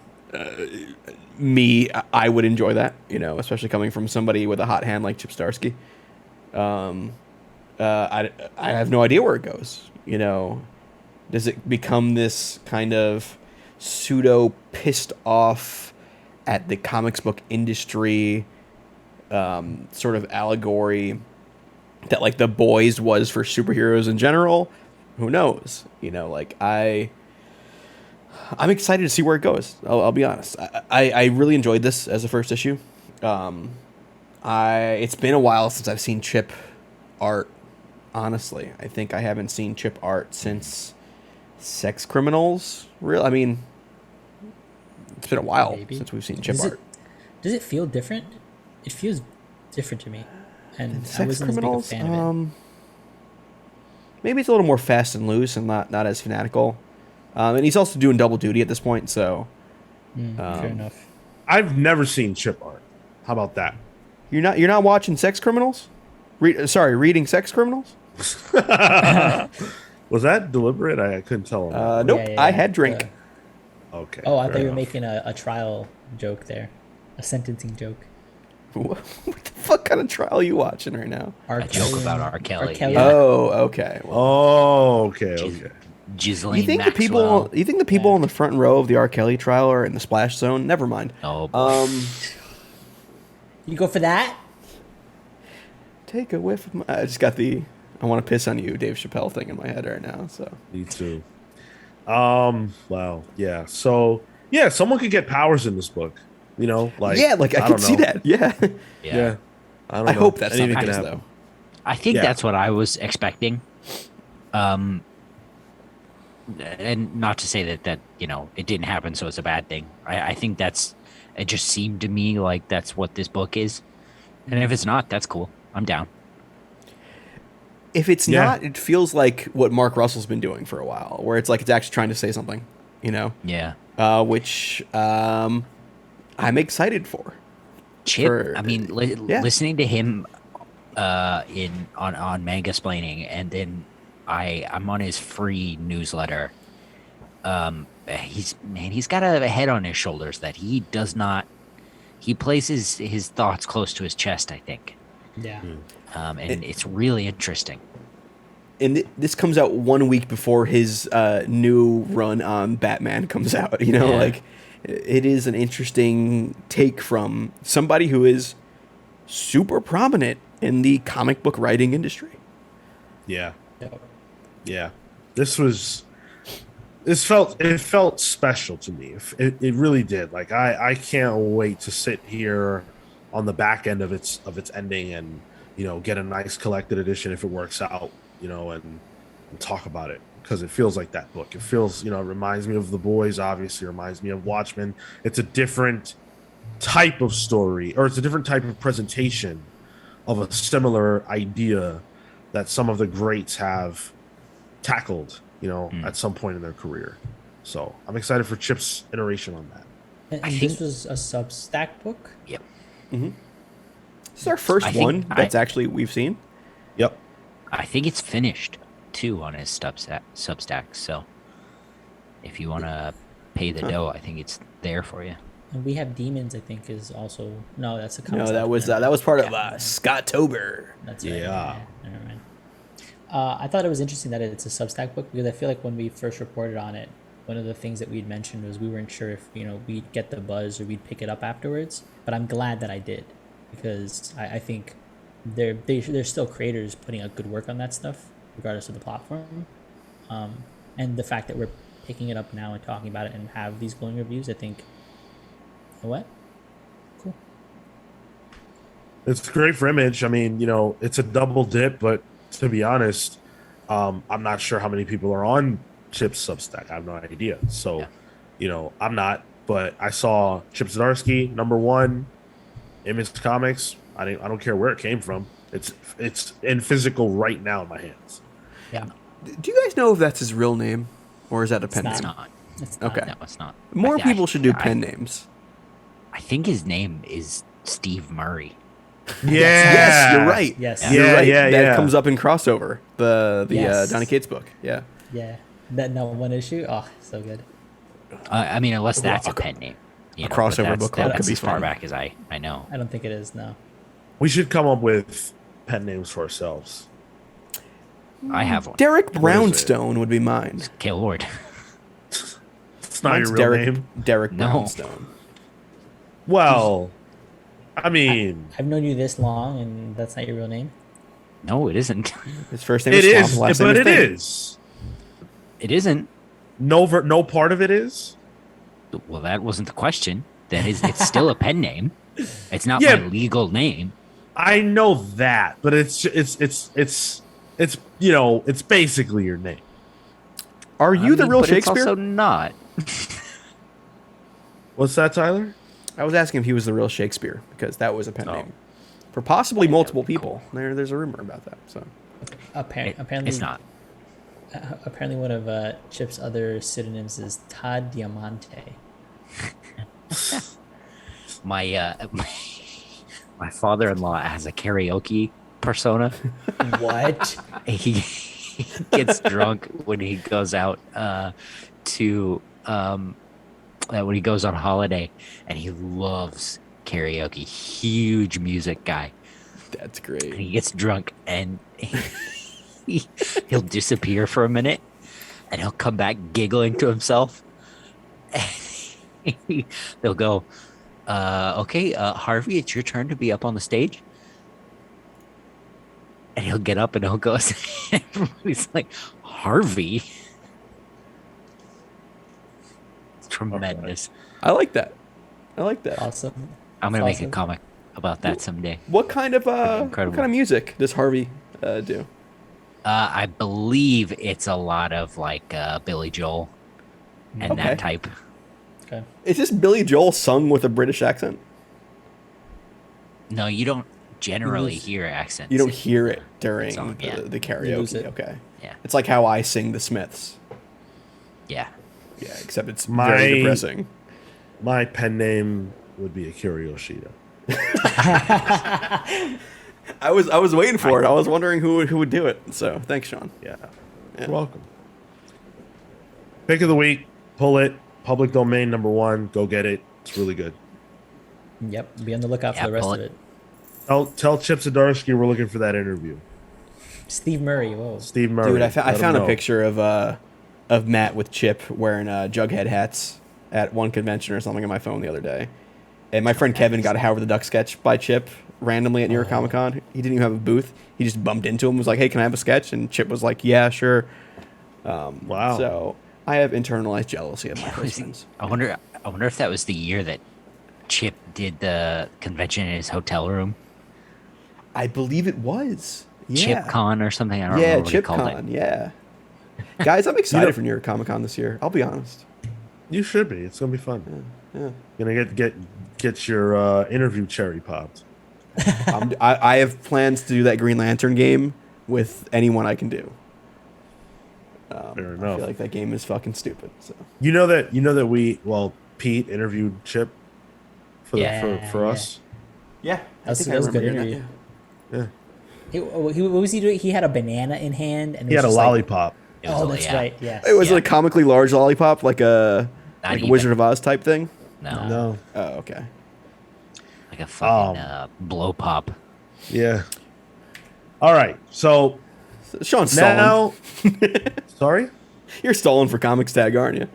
I would enjoy that, especially coming from somebody with a hot hand like Chip Starsky. I have no idea where it goes. Does it become this kind of pseudo pissed off at the comics book industry sort of allegory that like The Boys was for superheroes in general? Who knows? I'm excited to see where it goes. I'll be honest. I really enjoyed this as a first issue. It's been a while since I've seen Chip art. Honestly, I think I haven't seen Chip art since Sex Criminals. It's been a while Maybe. since we've seen Chip Does art. Does it feel different? It feels different to me, and I Sex wasn't as big a Criminals. fan of it. Maybe it's a little more fast and loose and not as fanatical. And he's also doing double duty at this point, so Fair enough. I've never seen chip art. How about that? you're not watching Sex Criminals? Reading Sex Criminals? Was that deliberate? I couldn't tell. Nope. Yeah, I had drink. Okay. Oh, I fair thought you were enough. making a trial joke there, a sentencing joke. What the fuck kind of trial are you watching right now? R. A joke Kelly about and- R. Kelly. Yeah. Oh, okay. Well, Oh, okay. Giz- Okay. Ghislaine you think Maxwell. the people in the front row of the R. Kelly trial are in the splash zone? Never mind. Oh, boy. You go for that? Take a whiff of my... I just got the I want to piss on you Dave Chappelle thing in my head right now, so... Me too. Wow. Yeah. So, yeah, someone could get powers in this book. Like yeah, like I don't could see know. that. Yeah. Yeah. I don't I know. hope that's not the Anything case, can happen. though. I think Yeah. that's what I was expecting. And not to say that it didn't happen, so it's a bad thing. I think it just seemed to me like that's what this book is. And if it's not, that's cool. I'm down. If it's Yeah. not, it feels like what Mark Russell's been doing for a while, where it's like it's actually trying to say something, Yeah. which I'm excited for. Chip, For- I mean, yeah. listening to him on Manga Splaining, and then I'm on his free newsletter. He's got a head on his shoulders that he does not. He places his thoughts close to his chest, I think, Yeah. and it's really interesting. And this comes out 1 week before his new run on Batman comes out. Yeah. Like it is an interesting take from somebody who is super prominent in the comic book writing industry. Yeah. Yep. Yeah. It felt special to me. It really did. Like I can't wait to sit here on the back end of its ending and, you know, get a nice collected edition if it works out, you know, and talk about it, because it feels like that book. It feels, you know, it reminds me of The Boys, obviously reminds me of Watchmen. It's a different type of story, or it's a different type of presentation of a similar idea that some of the greats have tackled, you know, at some point in their career. So I'm excited for Chip's iteration on that. And I this think- was a Substack book. Yep. This is our first I think one that's actually we've seen. Yep. I think it's finished too on his Substack. So if you want to pay the dough, I think it's there for you. And We Have Demons, I think, is also no. That's a No, concept. that was Never mind. part of Scott Tober. That's right. Yeah. Never mind. I thought it was interesting that it's a Substack book, because I feel like when we first reported on it, one of the things that we'd mentioned was we weren't sure if, you know, we'd get the buzz or we'd pick it up afterwards. But I'm glad that I did, because I think they're still creators putting out good work on that stuff, regardless of the platform. And the fact that we're picking it up now and talking about it and have these glowing reviews, I think. You know what? Cool. It's great for Image. I mean, you know, it's a double dip, but to be honest, I'm not sure how many people are on Chip's Substack. I have no idea. So, Yeah. you know, I'm not, but I saw Chip Zdarsky, #1, Image Comics. I don't care where it came from. It's in physical right now in my hands. Yeah. Do you guys know if that's his real name, or is that a pen It's It's name? not. It's not. Okay. No, it's not. More I- people should do I- pen names. I think his name is Steve Murray. Yeah. Yes, you're right. Yes. You're Yeah, right. yeah, that yeah. comes up in crossover. The Yes. Donny Cates book. Yeah. Yeah. That one issue. Oh, so good. I mean, unless that's a- a pen name. You a know, crossover but that's- book club that's could be as far fun. back as I know. I don't think it is. No. We should come up with pen names for ourselves. I have one. Derek is it? Brownstone would be mine. Gaylord. It's not Mine's your real Derek, name. Derek No. Brownstone. Well, I mean, I've known you this long, and that's not your real name. No, it isn't. His first name it is Swamp, is, last but name it Thing. is. It isn't. No part of it is. Well, that wasn't the question. That is, it's still a pen name. It's not Yeah. my legal name. I know that, but it's you know, it's basically your name. Are you the real but Shakespeare? It's also not. What's that, Tyler? I was asking if he was the real Shakespeare, because that was a pen No. name for possibly multiple be people. There's a rumor about that. So Apparently, It's not. Apparently, one of Chip's other pseudonyms is Todd Diamante. My my father-in-law has a karaoke persona. What? He gets drunk when he goes out to when he goes on holiday, and he loves karaoke. Huge music guy. that's And great. he gets drunk and he'll disappear for a minute, and he'll come back giggling to himself. They'll go, okay, Harvey, it's your turn to be up on the stage. And he'll get up and he'll go, everybody's like, Harvey? It's tremendous. I like that. I like that. Awesome. I'm going to make Awesome. a comic about that someday. What kind of Incredible. music does Harvey do? I believe it's a lot of like Billy Joel and Okay. that type. Okay. Is this Billy Joel sung with a British accent? No, you don't generally lose- hear accents. You don't hear it during Song, yeah. the You lose karaoke. it. Okay. Yeah. It's like how I sing the Smiths. Yeah. Yeah, except it's My- very depressing. My pen name would be Akira Yoshida. I was waiting for it. I was wondering who would do it. So thanks, Sean. Yeah. Yeah. You're welcome. Pick of the week. Pull it. Public domain #1. Go get it. It's really good. Yep. Be on the lookout Yeah, for the rest pull of it. it. Tell Chip Zdarsky we're looking for that interview. Steve Murray. Whoa. Steve Murray. Dude, I let him found a know. picture of Matt with Chip wearing Jughead hats at one convention or something on my phone the other day, and my friend Kevin got a Howard the Duck sketch by Chip randomly at New York Comic Con. He didn't even have a booth. He just bumped into him, was like, "Hey, can I have a sketch?" And Chip was like, "Yeah, sure." Wow. So I have internalized jealousy of my friends. I wonder if that was the year that Chip did the convention in his hotel room. I believe it was. Yeah. ChipCon or something. I don't Yeah, remember what he called it. ChipCon. Yeah. Guys, I'm excited for New York Comic Con this year. I'll be honest. You should be. It's gonna be fun. Yeah. Gonna get your interview cherry popped. I have plans to do that Green Lantern game with anyone I can do. Fair I enough. feel like that game is fucking stupid. So You know that Pete interviewed Chip for Yeah. us. yeah, That was a good interview. Yeah. What was he doing? He had a banana in hand, and it He was had a just like- lollipop. It was Oh, a- that's yeah. right. Yeah. It was Yeah. like a comically large lollipop, like a Not Wizard even. of Oz type thing. No, No. Oh, okay. like a fucking Um, blow pop. Yeah. All right. So So Sean's stalling. now, sorry. You're stalling for Comics Tag, aren't you?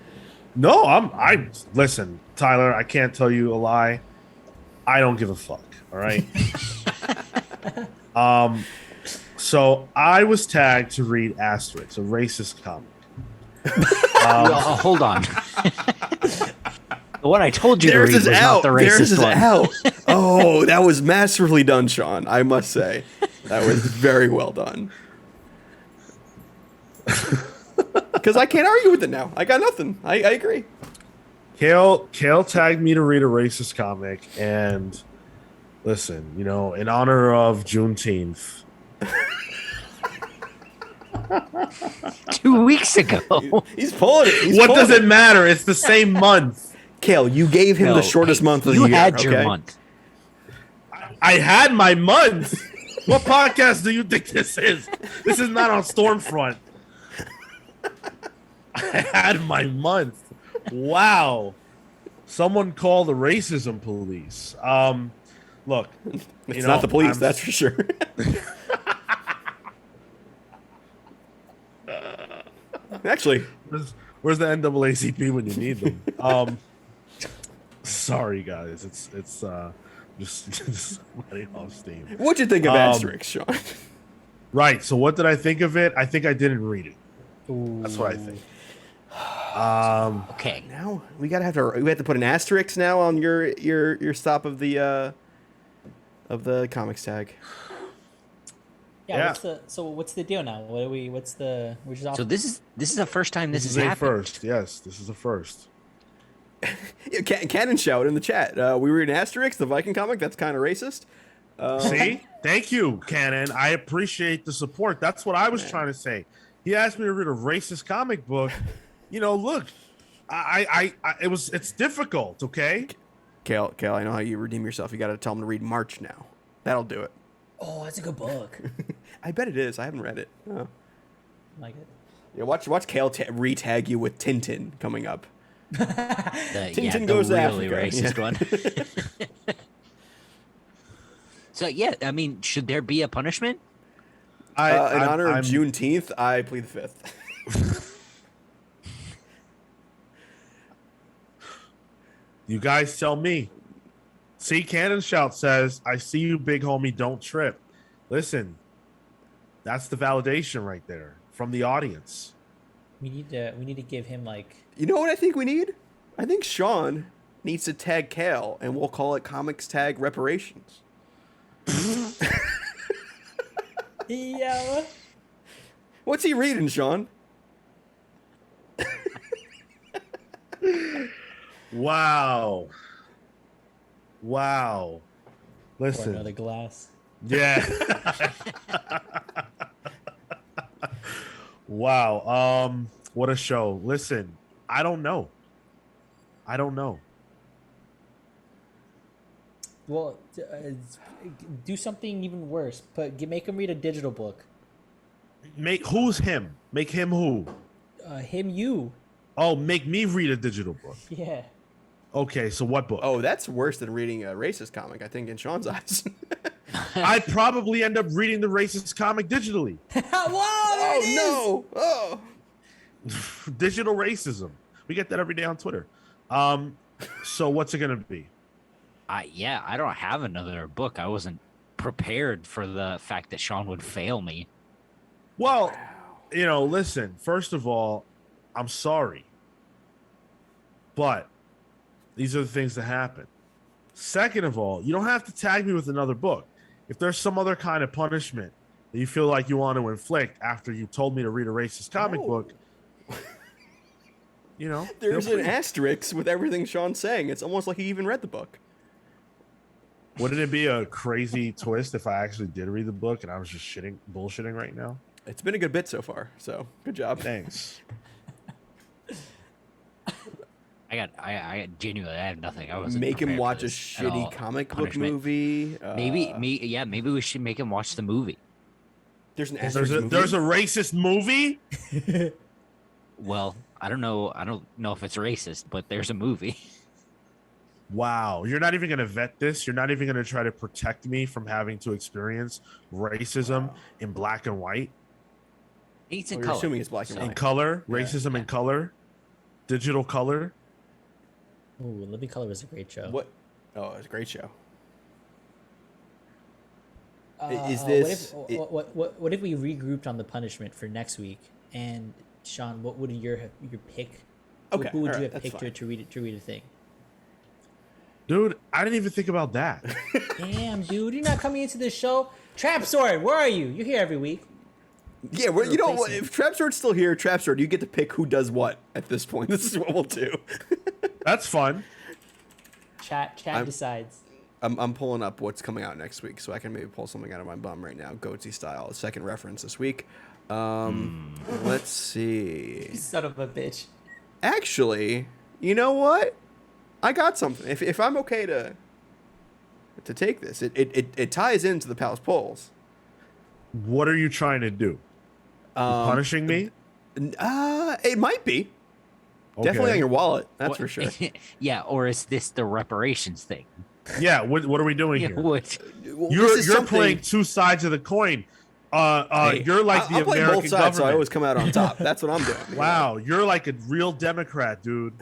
No, I listen, Tyler. I can't tell you a lie. I don't give a fuck. All right. So I was tagged to read Asterix, a racist comic. Hold on. The one I told you to read was not the Theirs racist is one. out. Oh, that was masterfully done, Sean. I must say, that was very well done. Because I can't argue with it now. I got nothing. I agree. Kale tagged me to read a racist comic, and listen, in honor of Juneteenth, 2 weeks ago. He's pulling it. what does it matter? It's the same month. Kale, you gave him No, the shortest month of the you year. had your okay? month. I had my month. What podcast do you think this is? This is not on Stormfront. I had my month. Wow. Someone call the racism police. Look, It's not the police, I'm- that's for sure. Actually, where's the NAACP when you need them? Sorry guys, it's just letting off steam. what'd you think of Asterix, Sean? Right. So what did I think of it? I think I didn't read it. Ooh. That's what I think. Okay. Now we have to put an asterisk now on your stop of the comics tag. Yeah. Yeah. What's the deal now? We're just off. So this is the first time this This has is a happened. first. Yes, this is a first. Yeah, Cannon shout in the chat. We read an asterisk, the Viking comic. That's kind of racist. See? Thank you, Cannon. I appreciate the support. That's what I was trying to say. He asked me to read a racist comic book. Look, it's difficult, okay? Kale, I know how you redeem yourself. You got to tell him to read March now. That'll do it. Oh, that's a good book. I bet it is. I haven't read it. Oh. Like it. Yeah, watch Kale re-tag you with Tintin coming up. The goes to really Africa. racist one. So yeah, I mean, should there be a punishment? In honor of Juneteenth, I plead the fifth. You guys tell me. See, Cannon Shout says, I see you, big homie, don't trip. Listen, that's the validation right there from the audience. We need to give him like. You know what I think we need? I think Sean needs to tag Kale, and we'll call it Comics Tag Reparations. Yeah. What's he reading, Sean? Wow. Pour Listen. another glass. Yeah. Wow. What a show. Listen, I don't know. Well, do something even worse. Make him read a digital book. Who's him? Make him who? You. Oh, make me read a digital book. Yeah. Okay, so what book? Oh, that's worse than reading a racist comic, I think, in Sean's eyes. I'd probably end up reading the racist comic digitally. Whoa! Oh, no! Oh! Digital racism. We get that every day on Twitter. So what's it gonna be? I don't have another book. I wasn't prepared for the fact that Sean would fail me. Well, listen. First of all, I'm sorry, but these are the things that happen. Second of all, you don't have to tag me with another book. If there's some other kind of punishment that you feel like you want to inflict after you told me to read a racist comic book, There's feel an free. asterisk with everything Sean's saying. It's almost like he even read the book. Wouldn't it be a crazy twist if I actually did read the book and I was just bullshitting right now? It's been a good bit so far, so good job. Thanks. I genuinely I have nothing. I wasn't Make him prepared for watch a this at all. shitty comic book Punishment. movie. Maybe we should make him watch the movie. There's an There's asterisk a movie. there's a racist movie. Well, I don't know if it's racist, but there's a movie. Wow, you're not even going to vet this. You're not even going to try to protect me from having to experience racism in black and white, It's Well, in you're color. assuming it's black and so- white. in color, racism in color, digital color. Ooh, Living Color was a great show. What? Oh, it's a great show. Uh, Is this? What if we regrouped on the punishment for next week? And Sean, what would your pick? Okay, Who would you alright, have that's picked to read a thing? Dude, I didn't even think about that. Damn, dude, you're not coming into this show. Trap Sword, where are you? You're here every week. Yeah, well, you know what? replacement. If Trapsword's still here, Trapsword, you get to pick who does what at this point. This is what we'll do. That's fun. Chat decides. I'm pulling up what's coming out next week, so I can maybe pull something out of my bum right now, Goatsy style. Second reference this week. Let's see. Son of a bitch. Actually, you know what? I got something. If I'm okay to take this, it ties into the Palace polls. What are you trying to do? Punishing me? It might be. Okay. Definitely on your wallet. That's What- for sure. Yeah, or is this the reparations thing? Yeah. What are we doing here? Which Well, You're this is something- playing two sides of the coin. Hey, You're like I'll the play American both sides, so I government. always come out on top. That's what I'm doing. Wow, you're like a real Democrat, dude.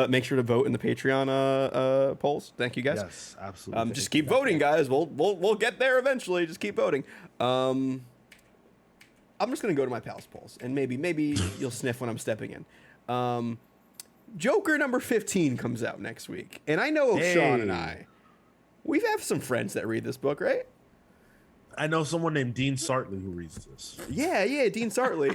Make sure to vote in the Patreon polls. Thank you guys. Yes, absolutely. Just keep voting, guys. We'll get there eventually. Just keep voting. I'm just gonna go to my Palace polls, and maybe you'll sniff when I'm stepping in. Joker number 15 comes out next week, and I know Hey. Sean and we have some friends that read this book, right? I know someone named Dean Sartley who reads this. Yeah, Dean Sartley.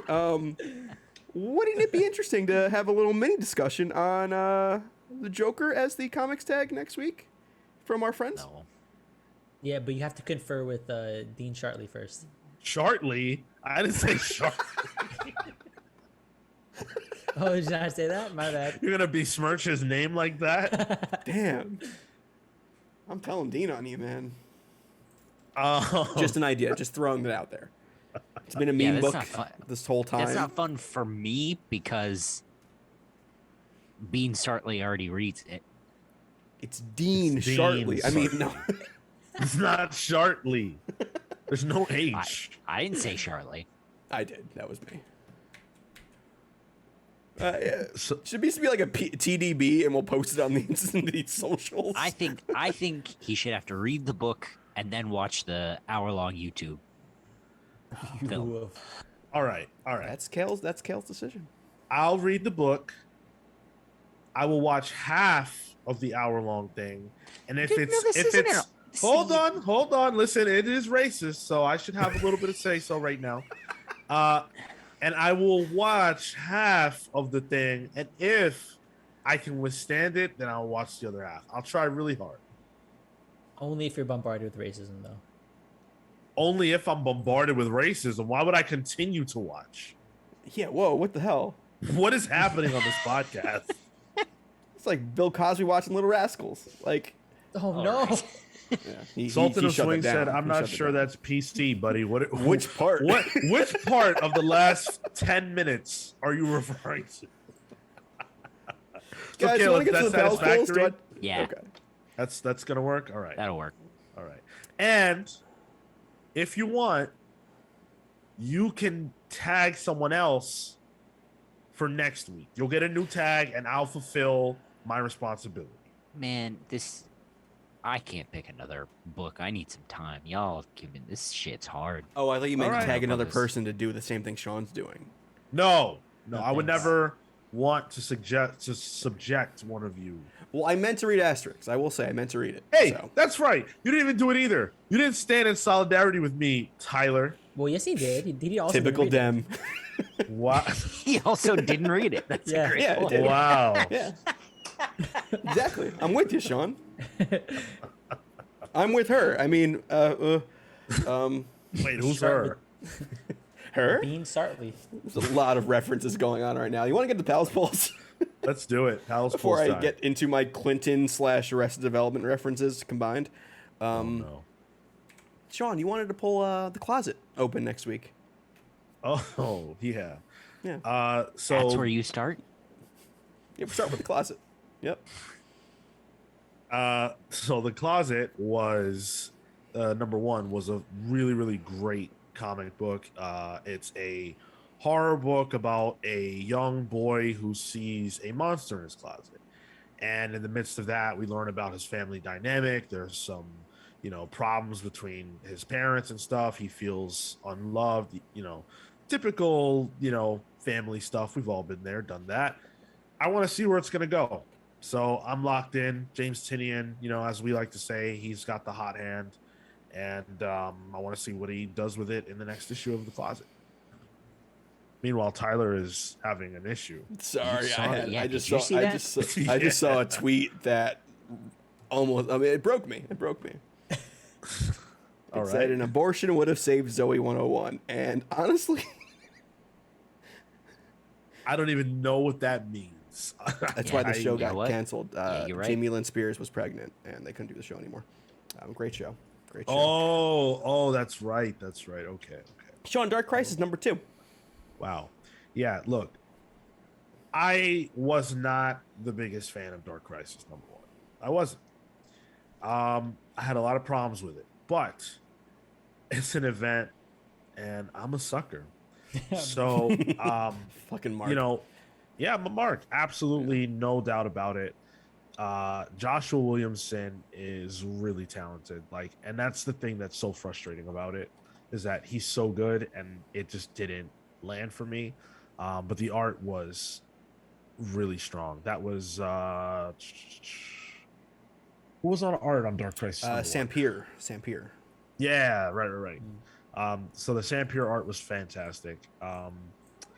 Wouldn't it be interesting to have a little mini discussion on the Joker as the comics tag next week from our friends? no. Yeah, but you have to confer with Dean Shartley first. Chartley? I didn't say Chartley. Oh, did I say that? My bad. You're gonna besmirch his name like that? Damn. I'm telling Dean on you, man. Oh, Just an idea, just throwing that out there. It's been a Yeah, meme that's book not fun. this whole time. That's not fun for me because Bean Sartley already reads it. It's Dean It's Dean Shartley. I mean, no. it's not Chartley. There's no I, H. I didn't say Charlie. I did. That was me. Yeah. So- Should be like a TDB, and we'll post it on the socials. I think he should have to read the book and then watch the hour-long YouTube film. Ooh, All right. That's Kale's decision. I'll read the book. I will watch half of the hour-long thing, and if No, it's this if isn't it's See- hold on, listen, it is racist, so I should have a little bit of say so right now. And I will watch half of the thing, and if I can withstand it, then I'll watch the other half. I'll try really hard. only if you're bombarded with racism, though. Only if I'm bombarded with racism. Why would I continue to watch? Yeah. Whoa. What the hell? What is happening on this podcast? It's like Bill Cosby watching Little Rascals. Like, Oh no! right. yeah, he Sultan he of shut it Swing said, down. "I'm He not shut it sure down. that's PC, buddy. What? Which part? Which part of the last 10 minutes are you referring to?" So, Guys, you Caleb, want to get to that's the Palace polls? satisfactory? Yeah. Okay. That's gonna work. All right. That'll work. All right. And if you want, you can tag someone else for next week. You'll get a new tag, and I'll fulfill my responsibility. Man, I can't pick another book. I need some time. Y'all give me this shit's hard. Oh, I thought you meant All to right. tag another Focus. person to do the same thing Sean's doing. No, No I would thanks. never want to subject one of you. Well, I meant to read Asterix. I will say I meant to read it. Hey, so. that's right. You didn't even do it either. You didn't stand in solidarity with me, Tyler. Well, yes, he did. He also Typical didn't read it. Dem. Wow. He also didn't read it. That's Yeah. a great Yeah, it point. did. Wow. Yeah. Exactly. I'm with you, Sean. I'm with her. I mean, Wait, who's her? her? Bean Sartley. There's a lot of references going on right now. You want to get the Pals Pulse? Let's do it. Pals Before Pulse I time. get into my Clinton/Arrested Development references combined. No. Sean, you wanted to pull the closet open next week. Oh, yeah. Yeah. So That's where you start. Yeah, we'll start with the closet. Yep. So the closet was number one was a really, really great comic book. It's a horror book about a young boy who sees a monster in his closet, and in the midst of that, we learn about his family dynamic. There's some, problems between his parents and stuff. He feels unloved. Typical, family stuff. We've all been there, done that. I want to see where it's gonna go. So I'm locked in. James Tinian, as we like to say, he's got the hot hand, and I want to see what he does with it in the next issue of the closet. Meanwhile, Tyler is having an issue. Sorry, saw that? Yeah, I just did you saw. see I that? just saw a tweet that almost. I mean, it broke me. It broke me. All It said right. an abortion would have saved Zoe 101, and honestly, I don't even know what that means. that's Yeah, why the show you know got what? canceled. Yeah, you're right. Jamie Lynn Spears was pregnant, and they couldn't do the show anymore. Great show. Great show. Oh, that's right. That's right. Okay. Sean, Dark Crisis #2. Wow. Yeah, look. I was not the biggest fan of Dark Crisis #1. I wasn't. I had a lot of problems with it, but it's an event, and I'm a sucker. So, Fucking Mark. yeah, I'm a Mark. Absolutely, no doubt about it. Joshua Williamson is really talented. And that's the thing that's so frustrating about it, is that he's so good, and it just didn't land for me. But the art was really strong. That was who was on art on Dark Crisis? Sampier. Yeah, right. So the Sampier art was fantastic.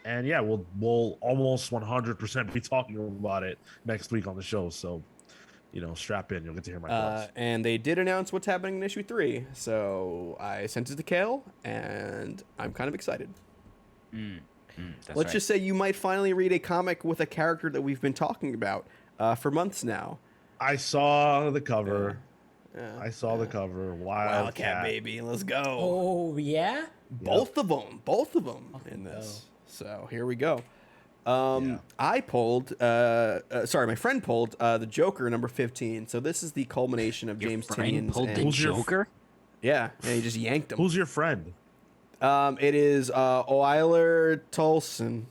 And yeah, we'll almost 100% be talking about it next week on the show. So, strap in. You'll get to hear my thoughts. And they did announce what's happening in issue 3, so I sent it to Kale, and I'm kind of excited. Let's just say you might finally read a comic with a character that we've been talking about for months now. I saw the cover. Yeah. I saw the cover. Wildcat, baby, let's go. Oh, yeah? Both of them in this. So here we go. Yeah. I pulled, my friend pulled the Joker #15. So this is the culmination of James Friend Tinian's. pulled the Who's your Joker. Yeah, and he just yanked him. Who's your friend? It is Oiler Tolson.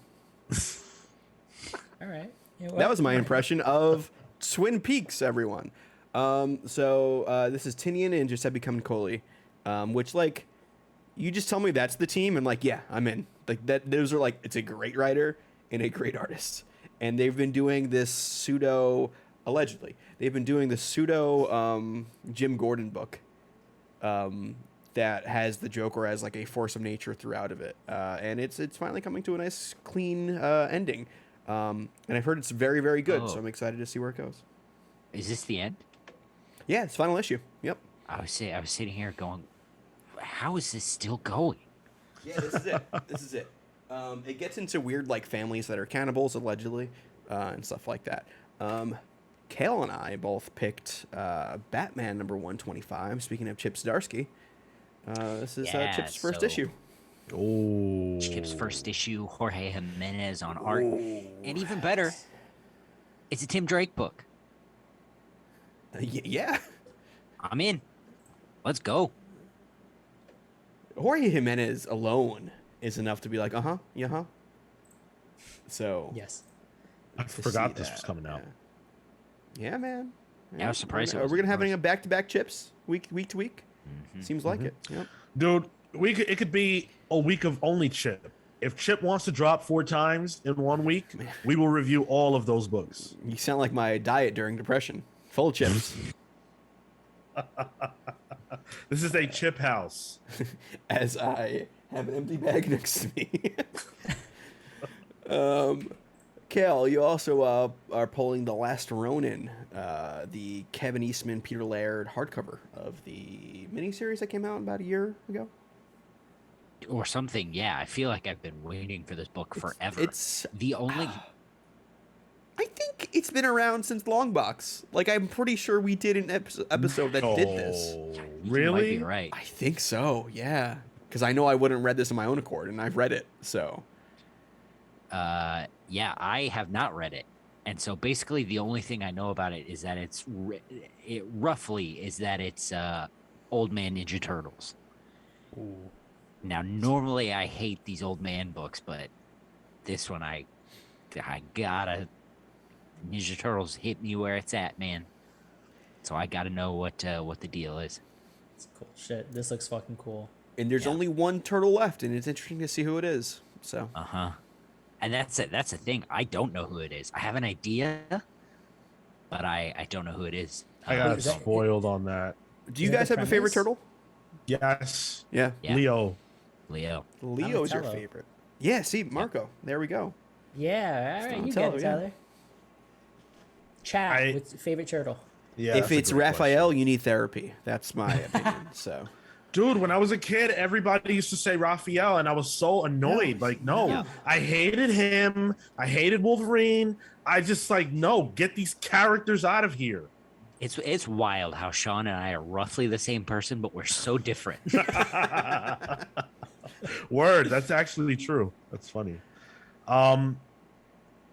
All right. That was my impression of Twin Peaks, everyone. So this is Tinian and Giuseppe Camuncoli, which you just tell me that's the team, and yeah, I'm in. Those are it's a great writer and a great artist, and they've been doing this allegedly Jim Gordon book, that has the Joker as a force of nature throughout of it, and it's finally coming to a nice clean ending, and I've heard it's very, very good, so I'm excited to see where it goes. Is this the end? Yeah, it's final issue. Yep. I was sitting here going, how is this still going? Yeah, this is it. This is it. It gets into weird families that are cannibals allegedly, and stuff like that. Kale and I both picked Batman #125. Speaking of Chip Zdarsky, this is Yeah, Chip's first so- issue. Oh, Chip's first issue, Jorge Jimenez on art, and even better, it's a Tim Drake book. Yeah, I'm in. Let's go. Jorge Jimenez alone is enough to be yeah, So Yes. I to forgot see this that, was coming out. Yeah, man. Yeah, I was surprised it Are we wasn't gonna have first. any back-to-back chips week to week? Mm-hmm. Seems like it. Yep. Dude, it could be a week of only Chip. If Chip wants to drop 4 times in 1 week, we will review all of those books. You sound like my diet during depression. Full of chips. This is a Chip house. As I have an empty bag next to me. Cal, you also are pulling The Last Ronin, the Kevin Eastman, Peter Laird hardcover of the miniseries that came out about a year ago. Or something. Yeah, I feel like I've been waiting for this book forever. It's the only. I think it's been around since Longbox. Like, I'm pretty sure we did an episode that did this. Oh, You might really? be right. I think so, yeah. Because I know I wouldn't read this on my own accord, and I've read it, so. Yeah, I have not read it, and so basically the only thing I know about it is that it's Old Man Ninja Turtles. Ooh. Now, normally I hate these old man books, but this one I gotta. Ninja Turtles hit me where it's at, man. So I gotta know what the deal is. It's cool shit. This looks fucking cool. And there's Yeah. only one turtle left, and it's interesting to see who it is. So. And that's it. That's the thing. I don't know who it is. I have an idea, but I don't know who it is. I got Wait, is that- spoiled on that. Do you Is that guys the have a favorite premise? turtle? Yes. Yeah. Yeah. Leo. Leo. Leo's your Donatello. favorite. Yeah, see, Marco. There we go. Yeah, all right, you Donatello, get it, yeah. Tyler. Chat, I- what's your favorite turtle? Yeah. If that's a it's great Raphael, question. you need therapy. That's my opinion. So. Dude, when I was a kid, everybody used to say Raphael, and I was so annoyed. No. Like, no, No. I hated him. I hated Wolverine. I just like, no, get these characters out of here. It's wild how Sean and I are roughly the same person, but we're so different. Word, that's actually true. That's funny.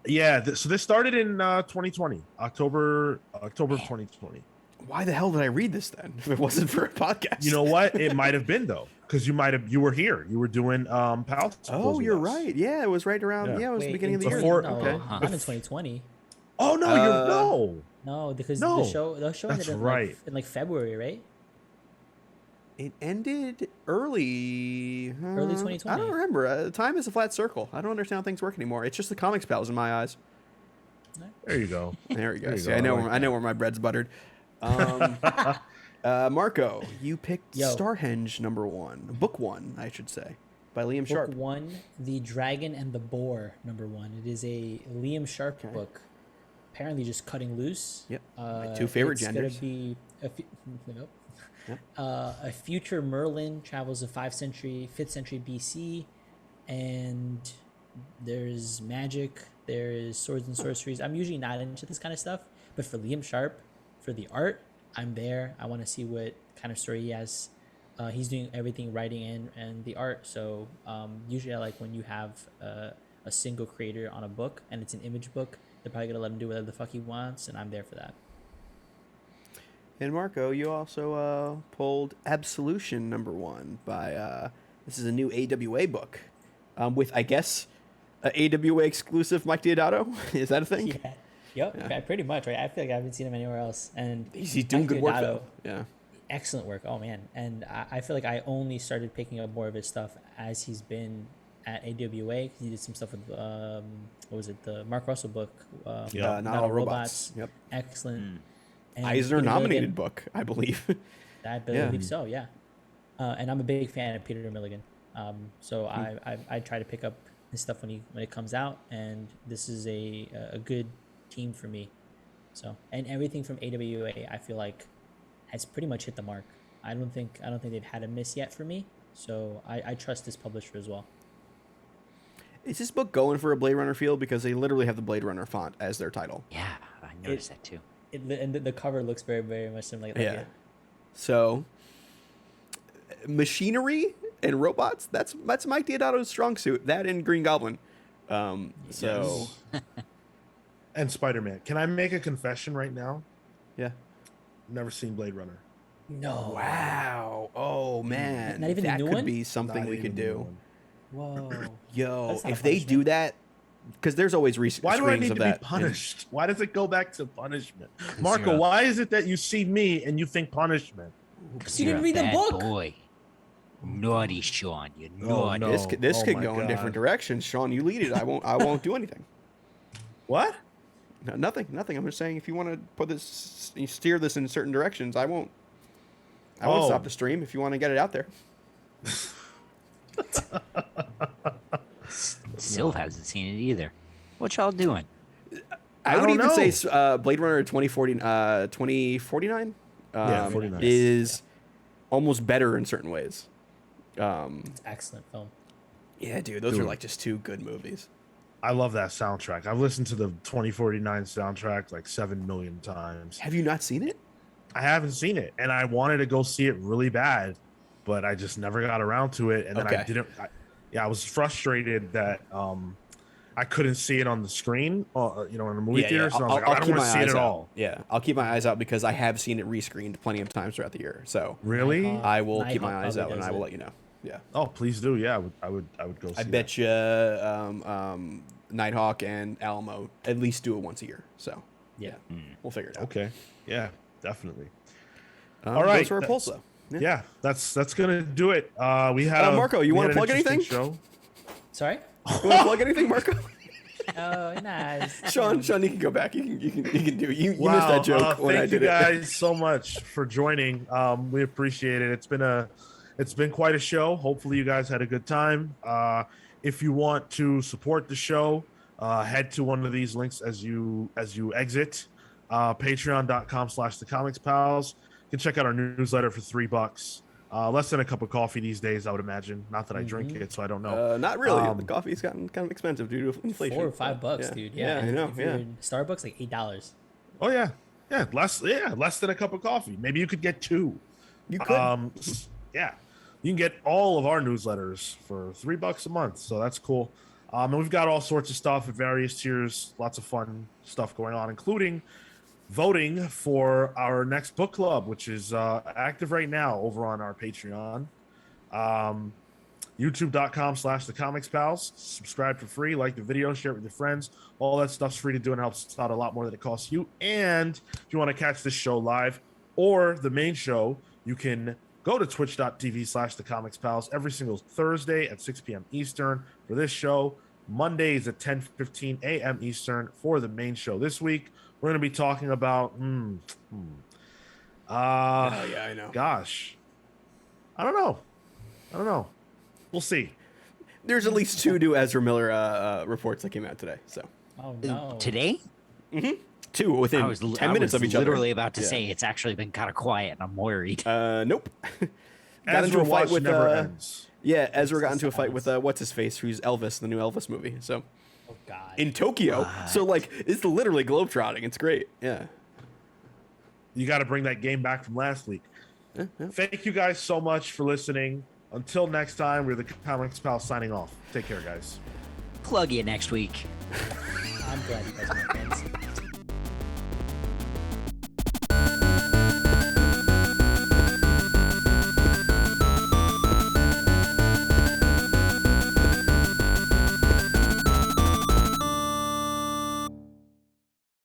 Yeah. So this started in 2020, October of 2020. Why the hell did I read this then? If it wasn't for a podcast. You know what? It might have been though, because you were here. You were doing Pals. Oh, with you're us. right. Yeah, it was right around. Yeah. Yeah, it was the beginning of the in year. Before- no, Okay. Huh. not in 2020. Oh no, no. No, because No, the show that's ended in right. like February, right? It ended early. Early 2020. I don't remember. Time is a flat circle. I don't understand how things work anymore. It's just the comics pals in my eyes. There you go. There we go. There you See, go. I know. I like I know where my bread's buttered. Marco, you picked Yo. Starhenge #1, book 1, I should say, by Liam Sharp. Book 1, The Dragon and the Boar, #1. It is a Liam Sharp book. Apparently just cutting loose. Yep. My two favorite it's genders. Gonna be nope. Yep. A future Merlin travels to 5th century BC, and there's magic, there's swords and sorceries. I'm usually not into this kind of stuff, but for Liam Sharp, for the art, I'm there. I want to see what kind of story he has. He's doing everything, writing and the art. So usually I like when you have a single creator on a book and it's an image book. They're probably gonna let him do whatever the fuck he wants, and I'm there for that. And Marco, you also pulled Absolution #1 by this is a new AWA book with, I guess, a AWA exclusive Mike Deodato. Is that a thing? Yeah. Yep. Yeah. Yeah, pretty much, right? I feel like I haven't seen him anywhere else. And He's doing Mike good work Deodato, though. Yeah. excellent work. Oh man, and I feel like I only started picking up more of his stuff as he's been at AWA. He did some stuff with what was it, the Mark Russell book? Yeah. Not All Robots. Yep. Excellent. And Eisner Peter nominated Milligan, book, I believe. I Yeah. believe so. Yeah. And I'm a big fan of Peter Milligan. So Hmm. I try to pick up his stuff when it comes out, and this is a good team for me. So, and everything from AWA, I feel like has pretty much hit the mark. I don't think they've had a miss yet for me. So I trust this publisher as well. Is this book going for a Blade Runner feel? Because they literally have the Blade Runner font as their title. Yeah, I noticed that too. And the cover looks very, very much similar. Like Yeah. it. So, machinery and robots, that's Mike Deodato's strong suit. That and Green Goblin. So, And Spider-Man. Can I make a confession right now? yeah. Never seen Blade Runner. No. Wow. Oh, man. Not even the that new could one? be something Not we even could the new do. one. Whoa. Yo, That's not if they do punishment. that, because there's always Why do I screenings need of to be that. punished? Why does it go back to punishment? Marco, you're a- why is it that you see me and you think punishment? Because you You're didn't a read the bad book. Boy. Naughty Sean, you Oh, naughty. no. This Oh could my go in God. different directions. Sean, you lead it. I won't do anything. What? No, nothing. I'm just saying if you want to you steer this in certain directions, I won't Oh. stop the stream if you want to get it out there. Sylv hasn't seen it either. What y'all doing? I would don't even know. say Blade Runner 2049 Yeah, 49. is almost better in certain ways. It's excellent film. Yeah, dude, those are Dude. like just two good movies. I love that soundtrack. I've listened to the 2049 soundtrack like 7 million times. Have you not seen it? I haven't seen it, and I wanted to go see it really bad, but I just never got around to it. And then I Okay. didn't. I was frustrated that I couldn't see it on the screen, in a movie theater. So I was like, I don't want to see it at all. Yeah, I'll keep my eyes out because I have seen it rescreened plenty of times throughout the year. So Really? Nighthawk. I will keep my Nighthawk eyes out probably and does I will it. let you know. Yeah, Oh, please do. Yeah, I would go. See I bet you Nighthawk and Alamo at least do it once a year. So Yeah. we'll figure it out. Okay. Yeah, definitely. All All right, those are our that's- polls though. Yeah, that's gonna do it. We had Marco, you we wanna had an plug interesting anything? Show. Sorry? You want to plug anything, Marco? Oh, nice. Sean, you can go back. You can do it. You missed Wow, that joke when I thank you did it. guys so much for joining. We appreciate it. It's been quite a show. Hopefully, you guys had a good time. If you want to support the show, head to one of these links as you exit. Patreon.com/thecomicspals. You can check out our newsletter for $3. Less than a cup of coffee these days, I would imagine. Not that I drink it, so I don't know. Not really. The coffee's gotten kind of expensive due to inflation. $4 or $5, Yeah. dude. Yeah, Yeah, I know. If Yeah. you're in Starbucks, like $8. Oh yeah, less than a cup of coffee. Maybe you could get 2. You could. Yeah, you can get all of our newsletters for $3 a month, so that's cool. And we've got all sorts of stuff at various tiers, lots of fun stuff going on, including voting for our next book club, which is active right now over on our Patreon. YouTube.com/thecomicspals. Subscribe for free, like the video, share it with your friends. All that stuff's free to do and helps us out a lot more than it costs you. And if you want to catch this show live or the main show, you can go to twitch.tv/thecomicspals every single Thursday at 6 p.m. Eastern for this show. Mondays at 10:15 a.m. Eastern for the main show. This week, we're going to be talking about... Oh, yeah, I know. Gosh. I don't know. We'll see. There's at least 2 new Ezra Miller reports that came out today. So Oh, no. Today? 2 within I was 10 minutes of each other. literally about to Yeah. say it's actually been kind of quiet, and I'm worried. Nope. Got Ezra into a fight Watch with never ends. Yeah, Ezra got into a fight silence. with what's his face, who's Elvis, the new Elvis movie. So Oh, God. in Tokyo, so like it's literally globetrotting. It's great. Yeah. You got to bring that game back from last week. Thank you guys so much for listening. Until next time, we're the Comics Pals signing off. Take care, guys. Plug you next week. I'm glad you guys are my friends.